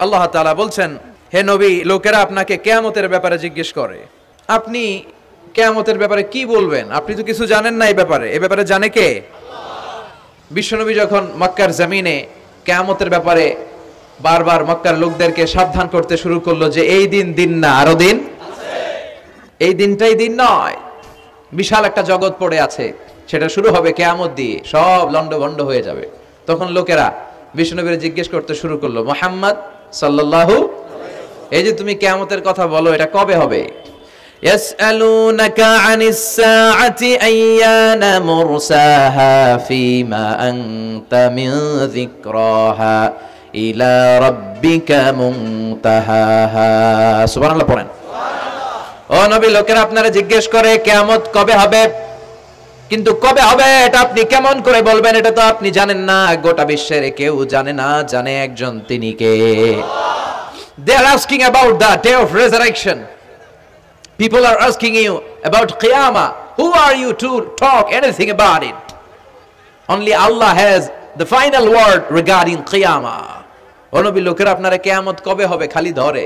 আল্লাহ তাআলা বলছেন, হে নবী, লোকেরা আপনাকে কিয়ামতের ব্যাপারে জিজ্ঞেস করে, আপনি কিয়ামতের ব্যাপারে কি বলবেন? আপনি তো কিছু জানেন না এই ব্যাপারে জানে কে? বিশ্বনবী যখন মক্কার জমিনে কিয়ামতের ব্যাপারে বারবার মক্কার লোকদেরকে সাবধান করতে শুরু করলো যে এই দিন না, আরো দিন আছে, এই দিনটাই দিন নয়, বিশাল একটা জগৎ পড়ে আছে, সেটা শুরু হবে কিয়ামত দিয়ে, সব লন্ডভন্ড হয়ে যাবে। তখন লোকেরা বিশ্বনবীর জিজ্ঞেস করতে শুরু করলো, মুহাম্মদ সাল্লাল্লাহু, এই যে তুমি কিয়ামতের কথা বলো, এটা কবে হবে? ইয়াসআলুনাকা আনিস সাআতি আইয়ানা মুরসাহা ফীমা আনতা মিন যিকরাহা ইলা রাব্বিকা মুনতাহাহা। সুবহানাল্লাহ পড়েন। ও নবী, লোকেরা আপনারা জিজ্ঞেস করে কিয়ামত কবে হবে, কিন্তু কবে হবে এটা আপনি কেমন করে বলবেন? এটা তো আপনি জানেন না, গোটা বিশ্বের কেউ জানে না, জানে একজন, তিনি কে? They are asking about the day of resurrection. People are asking you about Qiyamah. Who are you to talk anything about it? Only Allah has the final word regarding Qiyamah. ও নবী, লোকেরা আপনারা কিয়ামত কবে হবে খালি ধরে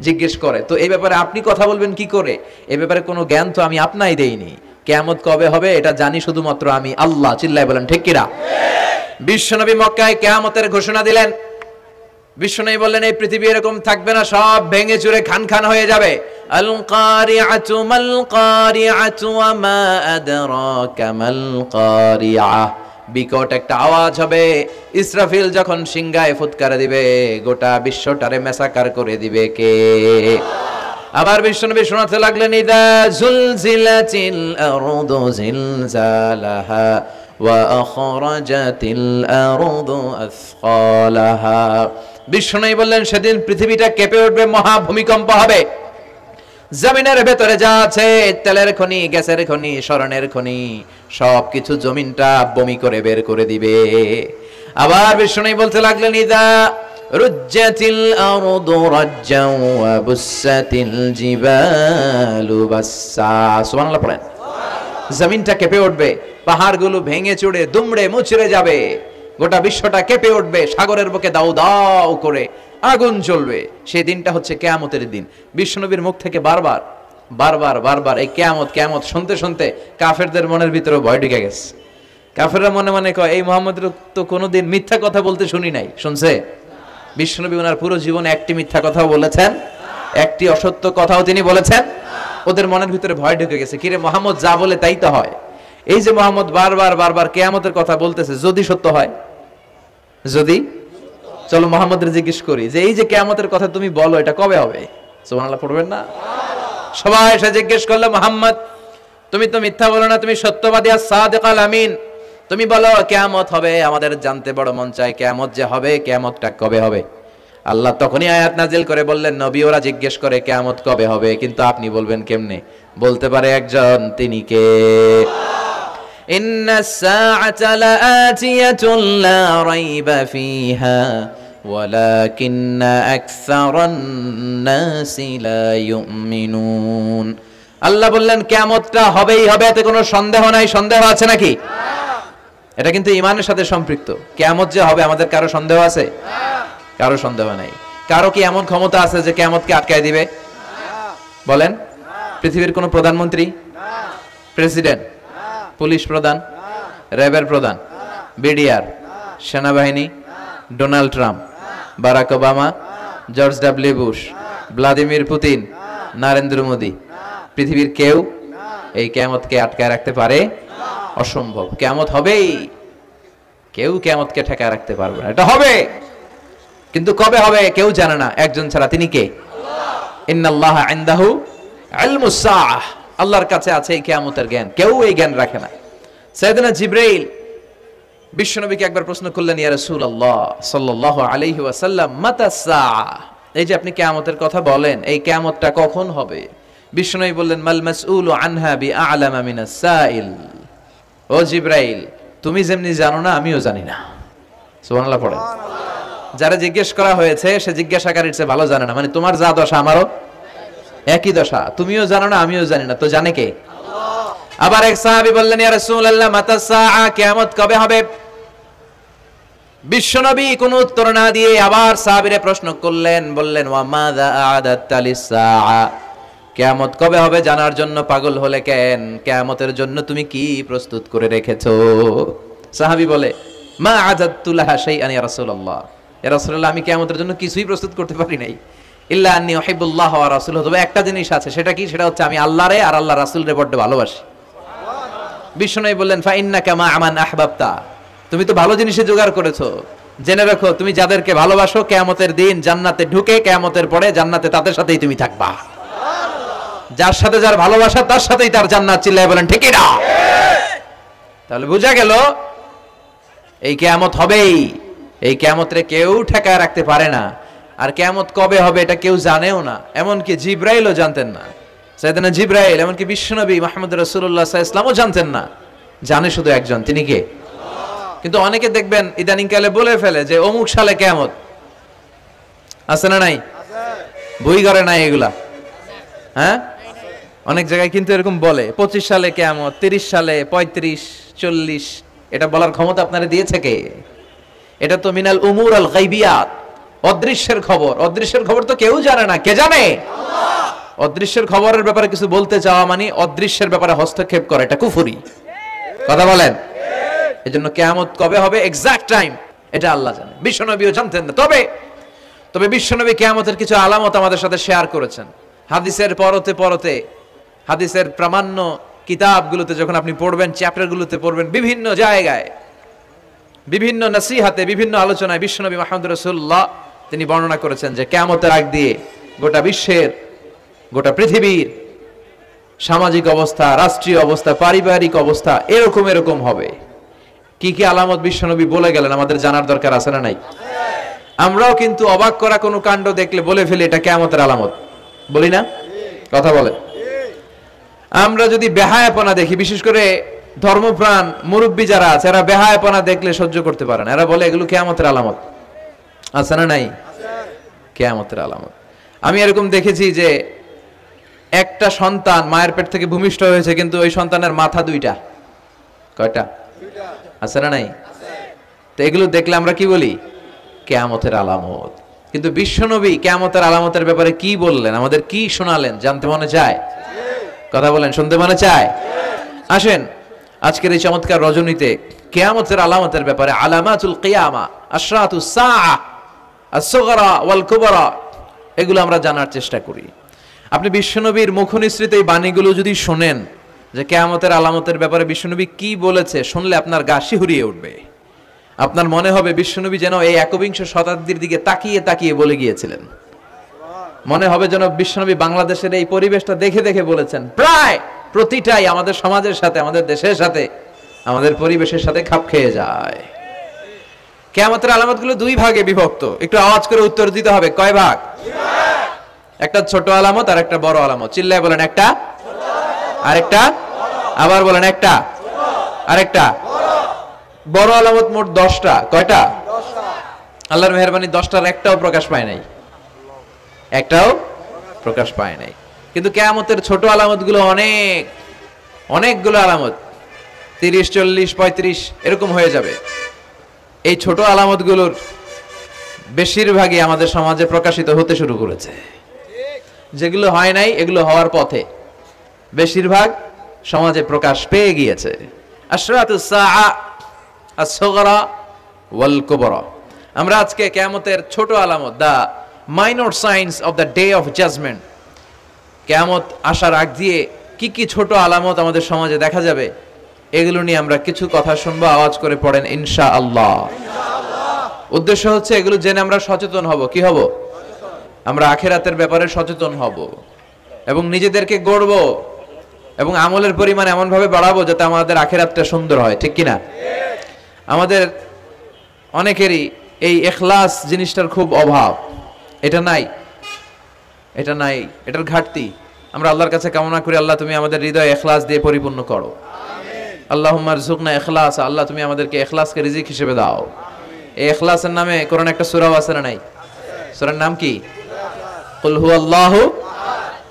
জিজ্ঞেস করে, তো এই ব্যাপারে আপনি কথা বলবেন কি করে? এই ব্যাপারে কোনো জ্ঞান তো আমি আপনাই দেইনি। কিয়ামত কবে হবে এটা জানি শুধুমাত্র আমি আল্লাহ। চিল্লায় বলেন ঠিক কিনা? বিশ্বনবী মক্কায় কিয়ামতের ঘোষণা দিলেন। বিশ্বনবী বললেন, এই পৃথিবী এরকম থাকবে না, সব ভেঙে চুরে খান হয়ে যাবে। আল কারিআতু মাল কারিআতু ওয়া মা আদরাকা মাল কারিআহ। বিকট একটা আওয়াজ হবে, ইসরাফিল যখন সিংহায় ফুৎকার দিবে, গোটা বিশ্বটারে মেসাকার করে দিবে কে? আবার বিশ্বনবী শোনাতে লাগলেন, ইদা জুলজিলাতিল আরদু জিলজালাহা ওয়া আখরাজাতিল আরদু আসকালাহা। বিশ্বনবী বললেন, সেদিন পৃথিবীটা কেঁপে উঠবে, মহা ভূমিকম্প হবে, জমিনের ভেতরে যা আছে, তেলের খনি, গ্যাসের খনি, স্বর্ণের খনি, সবকিছু জমিনটা বমি করে বের করে দিবে। আবার বিশ্বনবী বলতে লাগলেন, ইদা রুজ্জাতিল আরদু রাজ্জাও ওয়া বুসাতিল জিবালু বাসসা। সুবহানাল্লাহ পড়েন। জমিনটা কেঁপে উঠবে, পাহাড়গুলো ভেঙে চুরে দুমড়ে মুচড়ে যাবে, গোটা বিশ্বটা কেঁপে উঠবে, সাগরের বুকে দাউ দাউ করে আগুন জ্বলবে। সেই দিনটা হচ্ছে কিয়ামতের দিন। বিশ্বনবীর মুখ থেকে বারবার এই কিয়ামত শুনতে শুনতে কাফেরদের মনের ভিতরে ভয় ঢুকে গেছে। কাফেররা মনে মনে কয়, এই মুহাম্মদের তো কোনোদিন মিথ্যা কথা বলতে শুনি নাই। শুনছে? বিশ্বনবী ওনার পুরো জীবনে একটি মিথ্যা কথাও বলেছেন, একটি অসত্য কথাও তিনি বলেছেন? ওদের মনের ভিতরে ভয় ঢুকে গেছে, কিরে মুহাম্মদ যা বলে তাই তো হয়। এই যে মুহাম্মদ বারবার কিয়ামতের কথা বলতেছে, যদি সত্য হয়, যদি, চলো মুহাম্মদের জিজ্ঞেস করি যে এই যে কিয়ামতের কথা তুমি বলো, এটা কবে হবে? সুবহানাল্লাহ পড়বেন না? সবাই এসে জিজ্ঞেস করলো, মুহাম্মদ তুমি তো মিথ্যা বলো না, তুমি সত্যবাদী আর সাদিক আল আমিন, তুমি বলো কিয়ামত হবে, আমাদের জানতে বড় মন চায় কিয়ামত যে হবে, কিয়ামতটা কবে হবে? আল্লাহ তখনই আয়াত নাজিল করে বললেন, নবী ওরা জিজ্ঞেস করে কিয়ামত কবে হবে, কিন্তু আপনি বলবেন কেমনে? বলতে পারে একজন, তিনি কে? ইন্নাস সাআতা লাআতিয়াতুন লা রাইবা ফিহা ওয়ালাকিন্না আকসারান নাসি লা ইউমিনুন। আল্লাহ বললেন কিয়ামতটা হবেই হবে, এতে কোনো সন্দেহ নাই। সন্দেহ আছে নাকি? এটা কিন্তু ঈমানের সাথে সম্পৃক্ত। কিয়ামত যে হবে আমাদের কারো সন্দেহ আছে? কারো সন্দেহ নাই। কারো কি এমন ক্ষমতা আছে যে কিয়ামতকে আটকায় দিবে? বলেন। পৃথিবীর কোন প্রধানমন্ত্রী, প্রেসিডেন্ট, পুলিশ প্রধান, র্যাবের প্রধান, বিডিআর, সেনাবাহিনী, Donald Trump, Barack Obama, George W Bush, Vladimir Putin, Narendra Modi, পৃথিবীর কেউ এই কিয়ামতকে আটকায় রাখতে পারে? অসম্ভব। কিয়ামত হবেই, কেউ কিয়ামতকে ঠেকায় রাখতে পারবে না। এটা হবে, কিন্তু কবে হবে কেউ জানে না, একজন ছাড়া, তিনি কে? ইন্নাল্লাহা ইনদাহু ইলমুস সাআহ। আল্লাহর কাছে আছে এই কিয়ামতের জ্ঞান, কেউ এই জ্ঞান রাখে না। সাইয়েদনা জিবরাইল বিশ্বনবীকে একবার প্রশ্ন করলেন, ইয়া রাসূলুল্লাহ সাল্লাল্লাহু আলাইহি ওয়াসাল্লাম, মাতাস সাআহ, এই যে আপনি কিয়ামতের কথা বলেন, এই কিয়ামতটা কখন হবে? বিশ্বনবী বললেন, মাল মাসউলু আনহা বিআলামা মিনাস সাইল। ও জিবরাইল, তুমি যেমনি জানো না, আমিও জানি না। সুবহানাল্লাহ পড়েন। যারা জিজ্ঞেস করা হয়েছে সে জিজ্ঞাসাকারীর চেয়ে ভালো জানে না, মানে তোমার যা দশা আমারও একই দশা, তুমিও জানো না আমিও জানি না, তো জানে কে? আবার এক সাহাবী বললেন, ইয়া রাসূলুল্লাহ মাতাস সাআ, কিয়ামত কবে হবে? বিশ্বনবী কোনো উত্তর না দিয়ে আবার সাহাবীরা প্রশ্ন করলেন, বললেন ওয়া মাযা আ'দাত্তা লিস-সাআ, কিয়ামত কবে হবে জানার জন্য পাগল হলে কেন? কিয়ামতের জন্য তুমি কি প্রস্তুত করে রেখেছো? সাহাবী বলে মা আ'দাত্তু লাহা শাইআন ইয়া রাসূলুল্লাহ, ইয়া রাসূলুল্লাহ আমি কিয়ামতের জন্য কিছুই প্রস্তুত করতে পারি নাই। ইল্লা আন্নী উহিব্বুল্লাহ ওয়া রাসূলুহু, তবে একটা জিনিস আছে, সেটা কি? সেটা হচ্ছে আমি আল্লাহরে আর আল্লাহর রাসূলরে বড় ভালোবাসি। বিশ্বনবী বললেন ফা ইন্নাকা মা আমান আহবাবতা, তুমি তো ভালো জিনিসে জোগাড় করেছো। জেনে রাখো তুমি যাদেরকে ভালোবাসো কিয়ামতের দিন জান্নাতে ঢুকে কিয়ামতের পরে জান্নাতে তাদের সাথেই তুমি থাকবা। যার সাথে যার ভালোবাসা তার সাথেই তার জান্নাত। চিল্লায় বলেন ঠিক না? তাহলে বোঝা গেল এই কিয়ামত হবেই, এই কিয়ামতরে কেউ ঠেকায় রাখতে পারে না। আর কিয়ামত কবে হবে এটা কেউ জানেও না, এমনকি জিবরাইলও জানতেন না। সাইয়েদনা জিবরাইল, এমনকি বিশ্বনবী মুহাম্মদ রাসূলুল্লাহ সাল্লাল্লাহু আলাইহি ওয়াসাল্লামও জানতেন না, জানে শুধু একজন, তিনি কে? কিন্তু অনেকে দেখবেন ইদানিং কালে বলে ফেলে যে অমুক সালে কিয়ামত। আছে না নাই? বই করে নাই এগুলা? হ্যাঁ, অনেক জায়গায় কিন্তু এরকম বলে 25 সালে কিয়ামত, 30 সালে, 35, 40। এটা বলার ক্ষমতা আপনারা দিয়েছে কে? এটা তো মিনাল উমুর আল গায়বিয়াত, অদৃশ্যের খবর। অদৃশ্যের খবর তো কেউ জানে না, কে জানে? অদৃশ্যের খবরের ব্যাপারে কিছু বলতে চাওয়া মানে অদৃশ্যের ব্যাপারে হস্তক্ষেপ করা, এটা কুফরি। কথা বলেন। এজন্য কিয়ামত কবে হবে এক্সাক্ট টাইম এটা আল্লাহ জানে, বিশ্বনবীও জানতেন না। তবে বিশ্বনবী কিয়ামতের কিছু আলামত আমাদের সাথে শেয়ার করেছেন। হাদিসের পরতে পরতে, হাদিসের প্রামাণ্য কিতাবগুলোতে যখন আপনি পড়বেন, চ্যাপ্টারগুলোতে পড়বেন, বিভিন্ন জায়গায়, বিভিন্ন নসিহাতে, বিভিন্ন আলোচনায় বিশ্বনবী মুহাম্মদ রাসূলুল্লাহ তিনি বর্ণনা করেছেন যে কিয়ামতের আগ দিয়ে গোটা বিশ্বের, গোটা পৃথিবীর সামাজিক অবস্থা, রাষ্ট্রীয় অবস্থা, পারিবারিক অবস্থা এরকম এরকম হবে। কি কি আলামত বিশ্বনবী বলে গেলেন আমাদের জানার দরকার আছে না নাই? আমরাও কিন্তু অবাক করা কোনো কাণ্ড দেখলে বলে ফেলি এটা কিয়ামতের আলামত, বলি না? কথা বলেন। আমরা যদি বেহায়াপনা দেখি, বিশেষ করে ধর্মপ্রাণ মুরব্বী যারা আছে এরা বেহায়াপনা দেখলে সহ্য করতে পারে না, এরা বলে এগুলো কিয়ামতের আলামত। আছে না নাই? কিয়ামতের আলামত। আমি এরকম দেখেছি যে একটা সন্তান মায়ের পেট থেকে ভূমিষ্ঠ হয়েছে, কিন্তু ওই সন্তানের মাথা দুইটা। কয়টা? আছে না নাই? তো এগুলো দেখলে আমরা কি বলি? কিয়ামতের আলামত। কিন্তু বিশ্বনবী কিয়ামতের আলামতের ব্যাপারে কি বললেন, আমাদের কি শোনালেন, জানতে মনে চায়? কথা বলেন, শুনতে মনে চায়? আসেন আজকের এই চমৎকার রজনীতে কিয়ামতের আলামতের ব্যাপারে, আলামাতুল কিয়ামা, আশরাতুস সাআ, আস-সুগরা ওয়াল কুবরা, এগুলো আমরা জানার চেষ্টা করি। আপনি বিশ্বনবীর মুখনিসৃত এই বাণীগুলো যদি শোনেন যে কিয়ামতের আলামতের ব্যাপারে বিশ্বনবী কি বলেছে, শুনলে আপনার গা শিহরিয়ে উঠবে। আপনার মনে হবে বিশ্বনবী যেন এই একবিংশ শতাব্দীর দিকে তাকিয়ে তাকিয়ে বলে গিয়েছিলেন। মনে হবে যেন বিশ্বনবী বাংলাদেশের এই পরিবেশটা দেখে দেখে বলেছেন। প্রায় প্রতিটাই আমাদের সমাজের সাথে, আমাদের দেশের সাথে, আমাদের পরিবেশের সাথে খাপ খেয়ে যায়। কিয়ামতের আলামতগুলো দুই ভাগে বিভক্ত। একটু আওয়াজ করে উত্তর দিতে হবে, কয় ভাগ? একটা ছোট আলামত আর একটা বড় আলামত। চিল্লায় বলেন একটা, আরেকটা, আবার বলেন একটা, আরেকটা। বড় আলামত মোট 10টা। কয়টা? আল্লাহর মেহেরবানি 10টার একটাও প্রকাশ পায় নাই, একটাও প্রকাশ পায় নাই। কিন্তু কিয়ামতের ছোট আলামতগুলো অনেকগুলো আলামত, 30, 40, 35 এরকম হয়ে যাবে। এই ছোট আলামতগুলোর বেশিরভাগই আমাদের সমাজে প্রকাশিত হতে শুরু করেছে। যেগুলো হয় নাই এগুলো হওয়ার পথে, বেশিরভাগ সমাজে প্রকাশ পেয়ে গিয়েছে। আশরাতুস সাআ, আস-সুগরা ওয়াল কুবরা। আমরা আজকে কিয়ামতের ছোট আলামত, the minor signs of the day of judgement, কিয়ামত আসার আগ দিয়ে কি কি ছোট আলামত আমাদের সমাজে দেখা যাবে, এগুলো নিয়ে আমরা কিছু কথা শুনবো। আওয়াজ করে পড়েন ইনশাআল্লাহ। উদ্দেশ্য হচ্ছে এগুলো জেনে আমরা সচেতন হব। কি হব? আমরা আখিরাতের ব্যাপারে সচেতন হব এবং নিজেদেরকে গড়ব এবং আমলের পরিমাণ এমন ভাবে বাড়াবো যাতে আমাদের আখিরাতটা সুন্দর হয়। ঠিক কিনা? আমাদের অনেকেরই এই ইখলাস জিনিসটার খুব অভাব। এটা নাই, এটার ঘাটতি। আমরা আল্লাহর কাছে কামনা করি, আল্লাহ তুমি আমাদের হৃদয় ইখলাস দিয়ে পরিপূর্ণ করো। আল্লাহুম্মা রযুকনা ইখলাস, আল্লাহ তুমি আমাদেরকে ইখলাসকে রিজিক হিসেবে দাও। এই ইখলাসের নামে কোরআনে একটা সূরা আছে না নাই? সূরার নাম কি? কুল হুয়াল্লাহু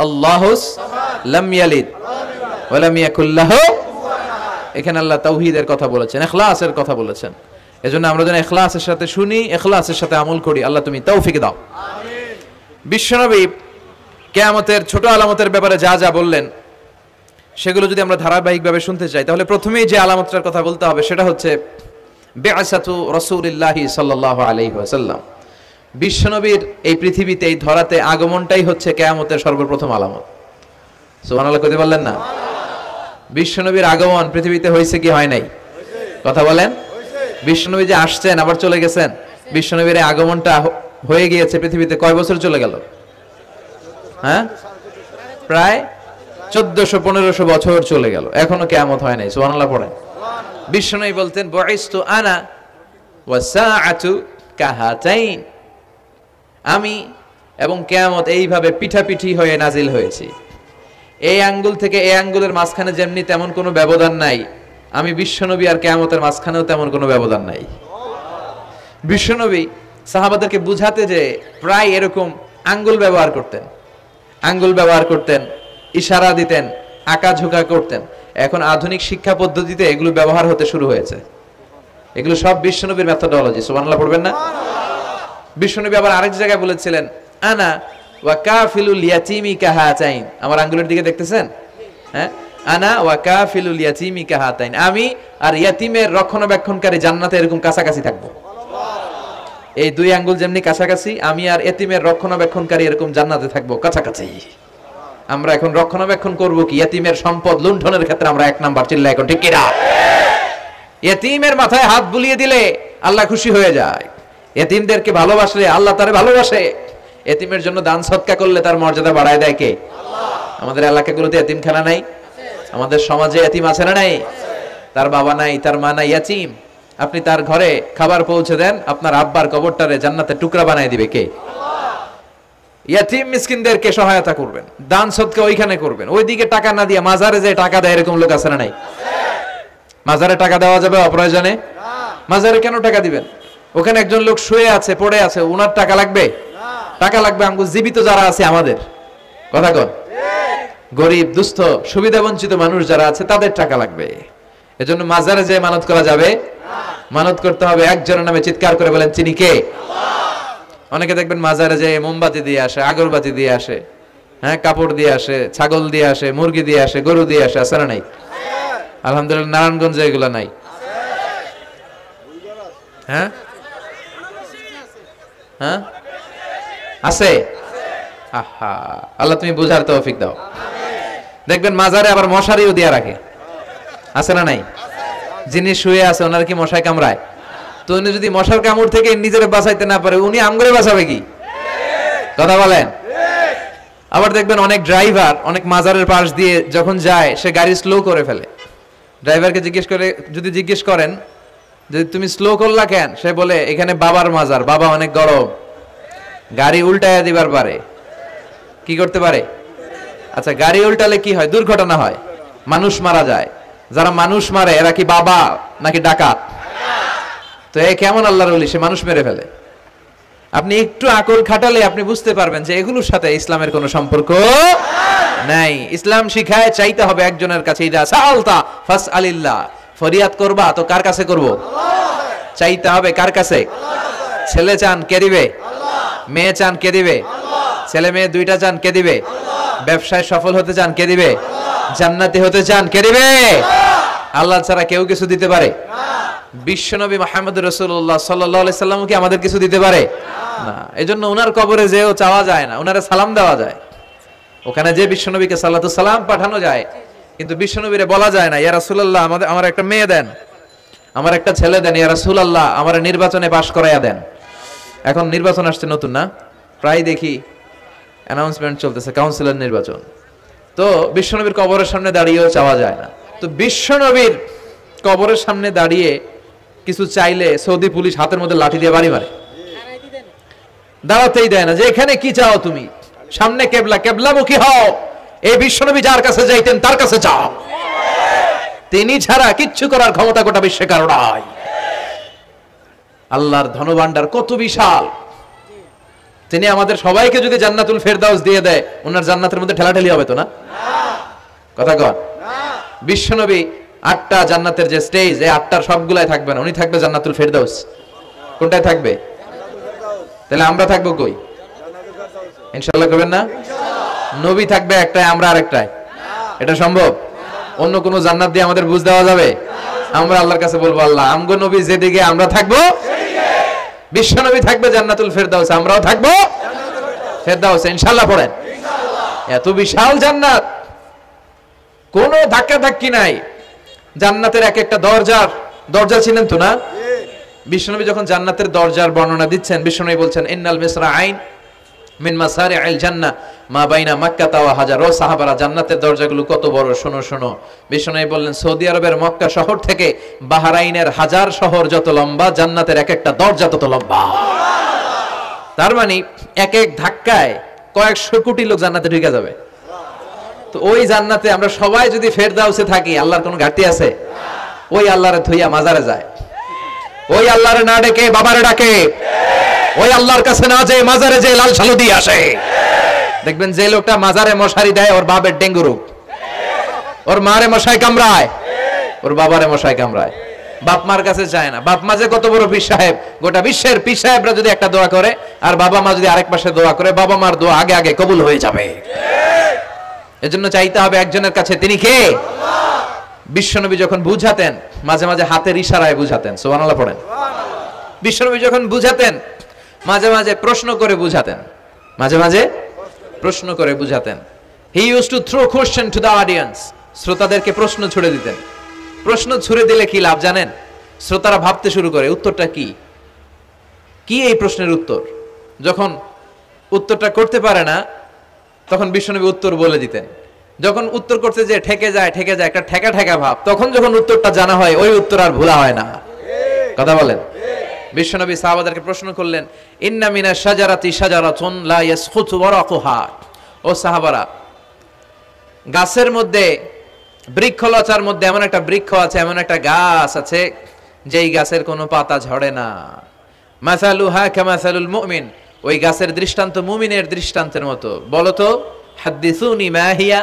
আল্লাহুস লাম ইয়ালিদ ওয়া লাম ইয়াকুল লাহু। এখানে আল্লাহ তাওহীদের কথা বলেছেন, ইখলাসের কথা বলেছেন। এজন্য আমরা যেন ইখলাসের সাথে শুনি, ইখলাসের সাথে আমল করি। আল্লাহ তুমি তৌফিক দাও। আমিন। বিশ্বনবী কিয়ামতের ছোট আলামতের ব্যাপারে যা যা বললেন সেগুলো যদি আমরা ধারাবাহিকভাবে শুনতে চাই, তাহলে প্রথমেই যে আলামতটার কথা বলতে হবে সেটা হচ্ছে বিআসাতু রাসূলিল্লাহি সাল্লাল্লাহু আলাইহি ওয়াসাল্লাম। বিশ্বনবীর এই পৃথিবীতে, এই ধরাতে আগমনটাই হচ্ছে কিয়ামতের সর্বপ্রথম আলামত। সুবহানাল্লাহ কইতে পারলেন না? বিশ্বনবীর আগমন পৃথিবীতে হয়েছে কি হয় নাই? কথা বলেন। বিশ্বনবী যে আসছেন আবার চলে গেছেন, বিশ্বনবীর আগমনটা হয়ে গিয়েছে পৃথিবীতে কয় বছর চলে গেল? হ্যাঁ, প্রায় 1400-1500 বছর চলে গেল, এখনো কিয়ামত হয় নাই। সুবহানাল্লাহ পড়েন। বিশ্বনবী বলতেন বুইস্তু আনা ওয়াসাআতু কাহাতাইন, আমি এবং কিয়ামত এইভাবে পিঠাপিঠি হয়ে নাজিল হয়েছি। এই আঙ্গুল থেকে এই আঙ্গুলের মাঝখানে যেমনি তেমন কোনো ব্যবধান নাই, আমি বিশ্বনবী আর কিয়ামতের মাঝখানেও তেমন কোনো ব্যবধান নাই। বিশ্বনবী সাহাবাদেরকে বুঝাতে যে প্রায় এরকম আঙ্গুল ব্যবহার করতেন, আঙ্গুল ব্যবহার করতেন, ইশারা দিতেন, আঁকা ঝোঁকা করতেন। এখন আধুনিক শিক্ষা পদ্ধতিতে এগুলো ব্যবহার হতে শুরু হয়েছে। এগুলো সব বিশ্বনবীর মেথোডোলজি। সুবহানাল্লাহ পড়বেন না? বিশ্বনবী আবার আরেক জায়গায় বলেছিলেন আনা ওয়া কাফিলুল ইয়াতীমি কাহাতাইন, আমার আঙ্গুলের দিকে দেখতেছেন? হ্যাঁ, আনা ওয়া কাফিলুল ইয়াতীমি কাহাতাইন, আমি আর ইয়াতীমের রক্ষণাবেক্ষণকারী জান্নাতে এরকম কাছাকাছি থাকবো। এই দুই আঙ্গুল যেমনি কাছাকাছি, আমি আর ইয়াতীমের রক্ষণাবেক্ষণকারী এরকম জান্নাতে থাকবো কাছাকাছি। আমরা এখন রক্ষণাবেক্ষণ করব কি? ইয়াতীমের সম্পদ লুণ্ঠনের ক্ষেত্রে আমরা এক নাম্বার। চিল্লা এখন ঠিক কিনা? ইয়াতীমের মাথায় হাত বুলিয়ে দিলে আল্লাহ খুশি হয়ে যায়। এতিমদেরকে ভালোবাসলে আল্লাহ তারে ভালোবাসে। এতিমের জন্য দান সদকা করলে তার মর্যাদা বাড়ায় দেয় কে? আল্লাহ। আমাদের এলাকাগুলোতে এতিমখানা নাই? আমাদের সমাজে এতিম আছে না নাই? তার বাবা নাই, তার মা নাই, এতিম। আপনি তার ঘরে খাবার পৌঁছে দেন, আপনার আব্বার কবরটারে জান্নাতের টুকরা বানায় দিবে কে? আল্লাহ। এতিম মিসকিনদেরকে সহায়তা করবেন, দান সদকা ওইখানে করবেন। ওইদিকে টাকা না দিয়ে মাজারে যে টাকা দেয় এরকম লোক আছে না নাই? মাজারে টাকা দেওয়া যাবে অপ্রয়োজনে? মাজারে কেন টাকা দিবেন? ওখানে একজন লোক শুয়ে আছে, পড়ে আছে, ওনার টাকা লাগবে? টাকা লাগবে আমগো জীবিত যারা আছে আমাদের। কথা কন। গরিব, দুস্থ, সুবিধা বঞ্চিত মানুষ যারা আছে তাদের টাকা লাগবে। এজন্য মাজারে যে মানত করা যাবে? মানত করতে হবে একজনের নামে। চিৎকার করে বলেন চিনি কে? আল্লাহ। অনেকে দেখবেন মাজারে যে মোমবাতি দিয়ে আসে, আগরবাতি দিয়ে আসে, হ্যাঁ, কাপড় দিয়ে আসে, ছাগল দিয়ে আসে, মুরগি দিয়ে আসে, গরু দিয়ে আসে। আছে না নাই? আলহামদুলিল্লাহ নারায়ণগঞ্জে এগুলো নাই। হ্যাঁ হ্যাঁ আছে। আহা, আল্লাহ তুমি বুঝার তৌফিক দাও। দেখবেন মাজারে আবার মশারিও দিয়ে রাখে। আছে না নাই? যিনি শুয়ে আছে ওনার কি মশায় কামড়ায়? তো উনি যদি মশার কামড় থেকে নিজের বাঁচাইতে না পারে, উনি আমগরে বাঁচাবে কি? কথা বলেন। আবার দেখবেন অনেক ড্রাইভার অনেক মাজারের পাশ দিয়ে যখন যায় সে গাড়ি স্লো করে ফেলে। ড্রাইভারকে জিজ্ঞেস করেন যে তুমি স্লো করলা কেন? সে বলে এখানে বাবার মাজার, বাবা অনেক গরম, গাড়ি উল্টায়া দিবার পারে। কি করতে পারে? আচ্ছা, গাড়ি উল্টালে কি হয়? দুর্ঘটনা হয়, মানুষ মারা যায়। যারা মানুষ মারে এরা কি বাবা নাকি ডাকাত? তো এ কেমন আল্লাহর ওলি, সে মানুষ মেরে ফেলে। আপনি একটু আকল খাটালে আপনি বুঝতে পারবেন যে এগুলোর সাথে ইসলামের কোনো সম্পর্ক নাই। ইসলাম শিখায় চাইতে হবে একজনের কাছে। ইদা সাআলতা ফাসআলিল্লাহ, ফরিয়াদ করবা তো কার কাছে করব? আল্লাহ। চাইতে হবে কার কাছে? আল্লাহ। ছেলে চান কে দিবে? আল্লাহ। মেয়ে চান কে দিবে? আল্লাহ। ছেলে মেয়ে দুইটা চান কে দিবে? আল্লাহ। ব্যবসায় সফল হতে চান কে দিবে? আল্লাহ। জান্নাতি হতে চান কে দিবে? আল্লাহ। আল্লাহ ছাড়া কেউ কিছু দিতে পারে না। বিশ্বনবী মুহাম্মদ রাসূলুল্লাহ সাল্লাল্লাহু আলাইহি সাল্লাম কি আমাদের কিছু দিতে পারে না? এজন্য ওনার কবরে যেও চাওয়া যায় না, ওনারে সালাম দেওয়া যায়। ওখানে যে বিশ্বনবীকে সালাতু সালাম পাঠানো যায়, কিন্তু বিশ্বনবীরে বলা যায় না ইয়া রাসূলুল্লাহ আমার একটা মেয়ে দেন, আমার একটা ছেলে দেন, ইয়া রাসূলুল্লাহ আমার নির্বাচনে পাশ করাইয়া দেন। এখন নির্বাচন আসছে নতুন না, প্রায় দেখি অ্যানাউন্সমেন্ট চলতেছে কাউন্সিলর নির্বাচন। তো বিশ্বনবীর কবরের সামনে দাঁড়িয়েও চাওয়া যায় না। তো বিশ্বনবীর কবরের সামনে দাঁড়িয়ে কিছু চাইলে সৌদি পুলিশ হাতের মধ্যে লাঠি দিয়ে বাড়ি মারে, দাঁড়াতেই দেয় না। যে এখানে কি চাও তুমি? সামনে কেবলা, কেবলামুখী হও। এই বিশ্বনবী যার কাছে যাইতেন তার কাছে যাও। তিনি ছাড়া কিচ্ছু করার ক্ষমতা গোটা বিশ্বে কারো নাই। আল্লাহর ধনভাণ্ডার কত বিশাল! তিনি আমাদের সবাইকে যদি জান্নাতুল ফেরদাউস দিয়ে দেয়, ওনার জান্নাতের মধ্যে ঠেলাঠেলি হবে তো না? কথা কন। বিশ্বনবী আটটা জান্নাতের যে স্টেজ, এই আটটার সবগুলাই থাকবে না, উনি থাকবে জান্নাতুল ফেরদাউস। কোনটায় থাকবে? তাহলে আমরা থাকবো কই? ইনশাআল্লাহ করবেন না? নবী থাকবে একটায়, আমরা আরেকটায়। এটা সম্ভব? অন্য কোন জান্নাত দিয়ে আমাদের বুঝ দেওয়া যাবে? আমরা আল্লাহর কাছে বলবো, আল্লাহ আমগো নবী যেদিকে আমরা থাকবো, বিশ্ব নবী থাকবে জান্নাতুল ফেরদাউস, আমরাও থাকবো ফেরদাউস। ইনশাআল্লাহ পড়েন। এত বিশাল জান্নাত, কোনো ধাক্কা ধাক্কি নাই। জান্নাতের এক একটা দরজা ছিলেন তো না? বিশ্বনবী যখন জান্নাতের দরজার বর্ণনা দিচ্ছেন, বিশ্বনবী বলছেন ইন্নাল মিসরা আইন মিন মাসারি'আল জান্নাহ মা বাইনা মাক্কা ওয়া হাজার। ও সাহাবারা, জান্নাতের দরজাগুলো কত বড়, শোনো শোনো। বিশ্বনবী বললেন সৌদি আরবের মক্কা শহর থেকে বাহরাইনের হাজার শহর যত লম্বা, জান্নাতের এক একটা দরজা তত লম্বা। তার মানে এক এক ধাক্কায় কয়েকশো কোটি লোক জান্নাতে ঢুকে যাবে। তো ওই জান্নাতে আমরা সবাই যদি ফেরদাউসে থাকি, আল্লাহর কোনো ঘাটতি আছে? ওই আল্লাহরে থইয়া মাজারে যায়, ওই আল্লাহরে না ডেকে বাবারে ডাকে, ওই আল্লাহর কাছে না যে মাজারে যে লাল সালু দিয়ে আসে। দেখবেন যে লোকটা মাজারে মশারি দেয়, ওর বাপের ডেঙ্গু রোগ, ওর মারে মশাই কামড়ায়, ওর বাবারে মশাই কামড়ায়। বাপ মার কাছে যায় না। বাপ মা যে কত বড় পীর সাহেব, গোটা বিশ্বের পীর সাহেবরা যদি একটা দোয়া করে আর বাবা মা যদি আরেক পাশে দোয়া করে, বাবা মার দোয়া আগে আগে কবুল হয়ে যাবে। এজন্য চাইতে হবে একজনের কাছে, তিনি কে? বিশ্বনবী যখন বুঝাতেন, মাঝে মাঝে হাতের ইশারায় বুঝাতেন। সুবহানাল্লাহ পড়েন। বিশ্বনবী যখন বুঝাতেন, মাঝে মাঝে প্রশ্ন করে বুঝাতেন, মাঝে মাঝে প্রশ্ন করে বুঝাতেন। He use to throw question to the audience. শ্রোতাদেরকে প্রশ্ন ছুড়ে দিতেন। প্রশ্ন ছুড়ে দিলে কি লাভ জানেন? শ্রোতারা ভাবতে শুরু করে উত্তরটা কি, কি এই প্রশ্নের উত্তর। যখন উত্তরটা করতে পারে না, তখন বিশ্বনবী উত্তর বলে দিতেন। যখন উত্তর করতে যে ঠেকে যায় একটা ঠেকা ঠেকা ভাব, তখন যখন উত্তরটা জানা হয়, ওই উত্তর আর ভোলা হয় না। কথা বলেন। বিশ্বনবী সাহাবাদেরকে প্রশ্ন করলেন, ইন্না মিনাশ শাজারাতি শাজারাতুন লা ইয়াসখুতু ওয়ারাকুহা। ও সাহাবারা, গাছের মধ্যে, বৃক্ষলতার মধ্যে এমন একটা বৃক্ষ আছে, এমন একটা গাছ আছে, যেই গাছের কোনো পাতা ঝরে না। মাসালুহা কামাসালুল মুমিন। ওই গাছের দৃষ্টান্ত মুমিনের দৃষ্টান্তের মতো। বলো তো, হাদ্দিসুনি মা হিয়া,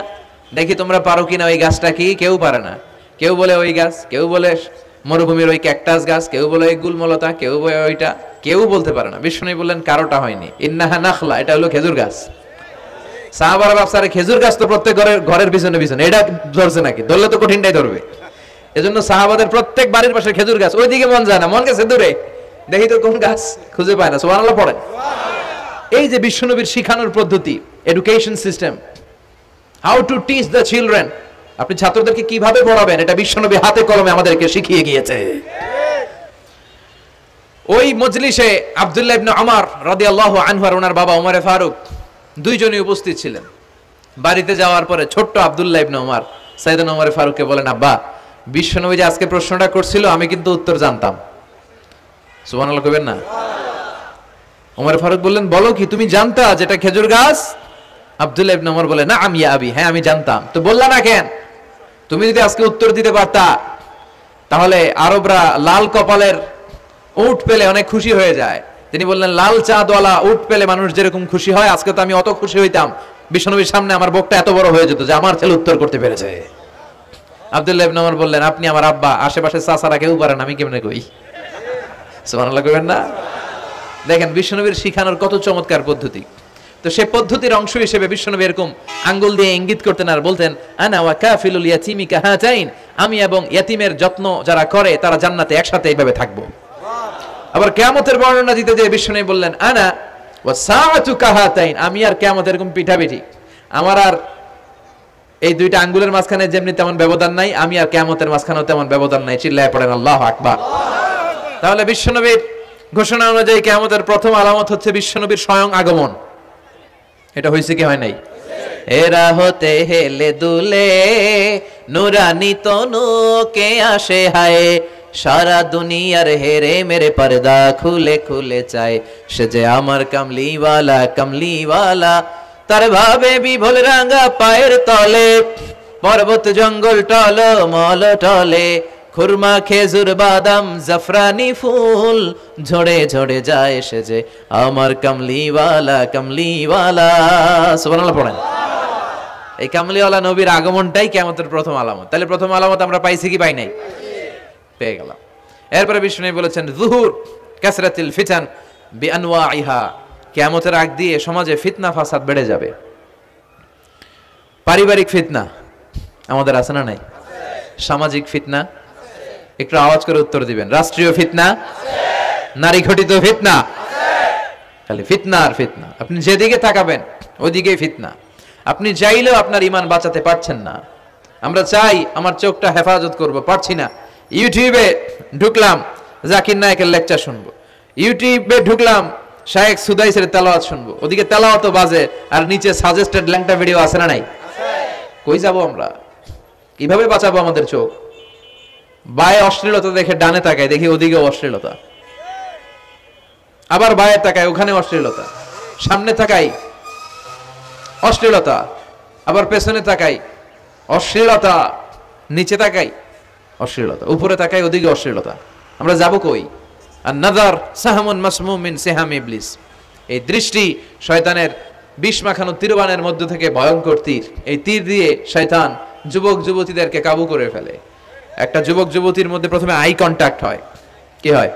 দেখি তোমরা পারো কিনা ওই গাছটা কি? কেউ পারে না। কেউ বলে ওই গাছ, কেউ বলে মরুভূমির ওই ক্যাকটাস গাছ, কেউ বলে ওই গুলমলতা, কেউ বলে ওইটা, কেউ বলতে পারে না। বিষ্ণু বললেন কারোটা হয়নি। ইন্নাহা নাখলা, এটা হলো খেজুর গাছ। সাহাবারা ভাবসারে খেজুর গাছ তো প্রত্যেক ঘরের পিছনে পিছনে, এটা ধরছে নাকি? ধরলে তো কঠিনটাই ধরবে। এজন্য সাহাবাদের প্রত্যেক বাড়ির পাশে খেজুর গাছ। ওইদিকে মন যায় না, মন গেছে দূরে, দেখি তো কোন গাছ, খুঁজে পায় না। সুবহানাল্লাহ পড়েন। এই যে বিশ্বনবীর শিখানোর পদ্ধতি, education system, how to teach the children, আপনি ছাত্রদেরকে কিভাবে পড়াবেন, এটা বিশ্বনবী হাতে কলমে আমাদেরকে শিখিয়ে গিয়েছে। ওই মজলিসে আব্দুল্লাহ ইবনে ওমর রাদিয়াল্লাহু আনহু আর ওনার বাবা ওমরে ফারুক দুইজনই উপস্থিত ছিলেন। বাড়িতে যাওয়ার পরে ছোট্ট আব্দুল্লাহ ইবনে ওমর সাইয়েদনা ওমরে ফারুককে বলেন, আব্বা, বিশ্বনবী যে আজকে প্রশ্নটা করছিল, আমি কিন্তু উত্তর জানতাম। সুবহানাল্লাহ কইবেন না? ওমর ফারুক বললেন, বলো কি, তুমি জানতা যেটা খেজুর গাছ? আব্দুল্লাহ ইবনে ওমর বলে, না আমি আবি, হ্যাঁ আমি জানতাম। তো বললা না কেন? তুমি যদি আজকে উত্তর দিতে পারতা, তাহলে আরবরা লাল কপালের উট পেলে অনেক খুশি হয়ে যায়। তিনি বললেন, লাল চাঁদওয়ালা উট পেলে মানুষ যেরকম খুশি হয়, আজকে তো আমি অত খুশি হইতাম, বিশ্বনবীর সামনে আমার বুকটা এত বড় হয়ে যেত যে আমার ছেলে উত্তর করতে পেরেছে। আব্দুল্লাহ ইবনে ওমর বললেন, আপনি আমার আব্বা, আশেপাশে চাচারা কেউ পারেন, আমি কেমনে কই? সুবহানাল্লাহ কইবেন না? দেখেন বিশ্বনবীর শিখানোর কত চমৎকার পদ্ধতি। তো সে পদ্ধতির অংশ হিসেবে বিশ্বনবী এরকম আঙ্গুল দিয়ে ইঙ্গিত করতেন আর বলতেন, আনা ওয়া কাফিলুল ইয়াতীমি কাহাতাইন, আমি এবং ইয়াতিমের যত্ন যারা করে তারা জান্নাতে একসাথে এইভাবে থাকবো। আবার কিয়ামতের বর্ণনা দিতে যে বিশ্বনবী বললেন, আনা ওয়া সাআতু কাহাতাইন, আমি আর কিয়ামত এরকম পিঠাপিঠি, আমার আর এই দুইটা আঙ্গুলের মাঝখানে যেমনি তেমন ব্যবধান নাই, আমি আর কিয়ামতের মাঝখানেও তেমন ব্যবধান নাই। চিল্লায় পড়েন আল্লাহু আকবার। তাহলে বিশ্বনবীর ঘোষণা অনুযায়ী কিয়ামতের প্রথম আলামত হচ্ছে বিশ্বনবীর স্বয়ং আগমন। এটা হয়েছে কি হয় নাই? এরা হতে হেলে দুলে নুরানি তনু কে আসে হায়, সারা দুনিয়ার হেরে মেরে পর্দা খুলে খুলে চায়, সে যে আমার কামলিওয়ালা কামলিওয়ালা, তার ভাবে বিভোল রাঙা পায়ের তলে, পর্বত জঙ্গল টল মল টলে, খুরমা খেজুর বাদাম জাফরানি ফুল ঝরে ঝরে যায়, সে যে আমার কামলিওয়ালা কামলিওয়ালা। সুবহানাল্লাহ পড়েন। এই কামলিওয়ালা নবীর আগমনটাই কিয়ামতের প্রথম আলামত। তাহলে প্রথম আলামত আমরা পাইছি কি পাই নাই? পেয়ে গেলাম। এরপরে বিষ্ণু বলেছেন যুহুর কাসরাতিল ফিতান বিআনওয়াইহা, কিয়ামতের আগ দিয়ে সমাজে ফিতনা ফাসাদ বেড়ে যাবে। পারিবারিক ফিতনা আমাদের আছে না নাই? সামাজিক ফিতনা, একটু আওয়াজ করে উত্তর দিবেন। রাষ্ট্রীয় ফিতনা, নারী ঘটিত ফিতনা, খালি ফিতনা আর ফিতনা। আপনি যেদিকে তাকাবেন ওইদিকেই ফিতনা। আপনি চাইলেও আপনার ঈমান বাঁচাতে পারছেন না। আমরা চাই আমার চোখটা হেফাজত করব, পারছি না। ইউটিউবে ঢুকলাম, জাকির নায়েকের লেকচার শুনবো। ইউটিউবে ঢুকলাম, শায়েখ সুদাইসের তেলাওয়াত শুনবো। ওদিকে তেলাওয়াতও বাজে আর নিচে সাজেস্টেড ল্যাংটা ভিডিও আছে না নাই? কই যাব আমরা? কিভাবে বাঁচাবো আমাদের চোখ? বায়ে অশ্লীলতা দেখে ডানে তাকায়, দেখি ওদিকেও অশ্লীলতা। আবার বায়ে তাকায়, ওখানে অশ্লীলতা। সামনে তাকাই অশ্লীলতা, আবার পেছনে তাকাই অশ্লীলতা, নিচে তাকাই অশ্লীলতা, উপরে তাকাই ওদিকে অশ্লীলতা। আমরা যাব কই? আর নাযার সাহামুন মাসমুম মিন সিহাম ইবলিস, এই দৃষ্টি শয়তানের বিষ মাখানো তীরবানের মধ্য থেকে ভয়ঙ্কর তীর। এই তীর দিয়ে শয়তান যুবক যুবতীদেরকে কাবু করে ফেলে। একটা যুবক যুবতীর মধ্যে প্রথমে আই কন্টাক্ট হয়। কি হয়?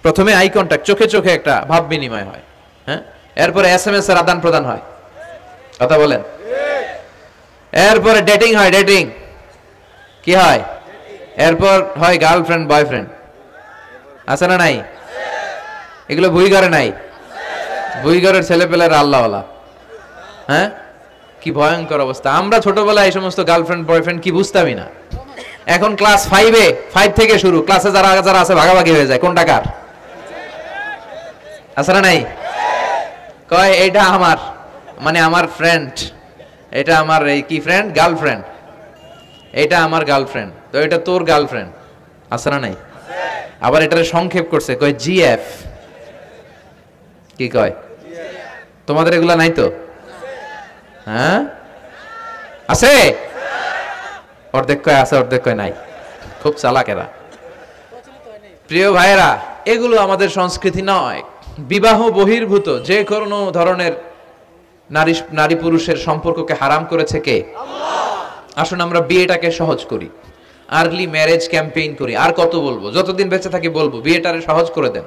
প্রথমে আই কন্টাক্ট, চোখে চোখে একটা ভাব বিনিময় হয়। হ্যাঁ, এরপরে এসএমএস এর আদান প্রদান হয়। কথা বলেন। এরপরে ডেটিং হয়। ডেটিং কি হয়? এরপর হয় গার্লফ্রেন্ড বয়ফ্রেন্ড। আছে না নাই? এগুলো বই ঘরে নাই? বই ঘরের ছেলেপেলেরা আল্লাহওয়ালা। হ্যাঁ, কি ভয়ঙ্কর অবস্থা। আমরা ছোটবেলায় এই সমস্ত গার্লফ্রেন্ড বয়ফ্রেন্ড কি বুঝতামই না। এখন ক্লাস 5 থেকে শুরু, ক্লাসে যারা যারা আছে ভাগাভাগি হয়ে যায় কোন টাকার। আছে না নাই? কয় এইটা আমার, মানে আমার ফ্রেন্ড, এটা আমার এই কি ফ্রেন্ড, গার্লফ্রেন্ড, এটা আমার গার্লফ্রেন্ড, তো এটা তোর গার্লফ্রেন্ড। আছে না নাই? আবার এটারে সংক্ষেপ করছে, কয় জিএফ। কি কয়? তোমাদের এগুলা নাই তো? হ্যাঁ আছে, অর্ধেক কয় আছে, অর্ধেক কয় নাই। খুব চালাক এরা। প্রিয় ভাইয়েরা, এগুলো আমাদের সংস্কৃতি নয়। বিবাহ বহির্ভূত যে কোনো ধরনের নারী পুরুষের সম্পর্ককে হারাম করেছে কে? আল্লাহ। আসুন আমরা বিয়েটাকে সহজ করি, আর্লি ম্যারেজ ক্যাম্পেইন করি। আর কত বলবো, যতদিন বেঁচে থাকি বলবো, বিয়েটারে সহজ করে দেন।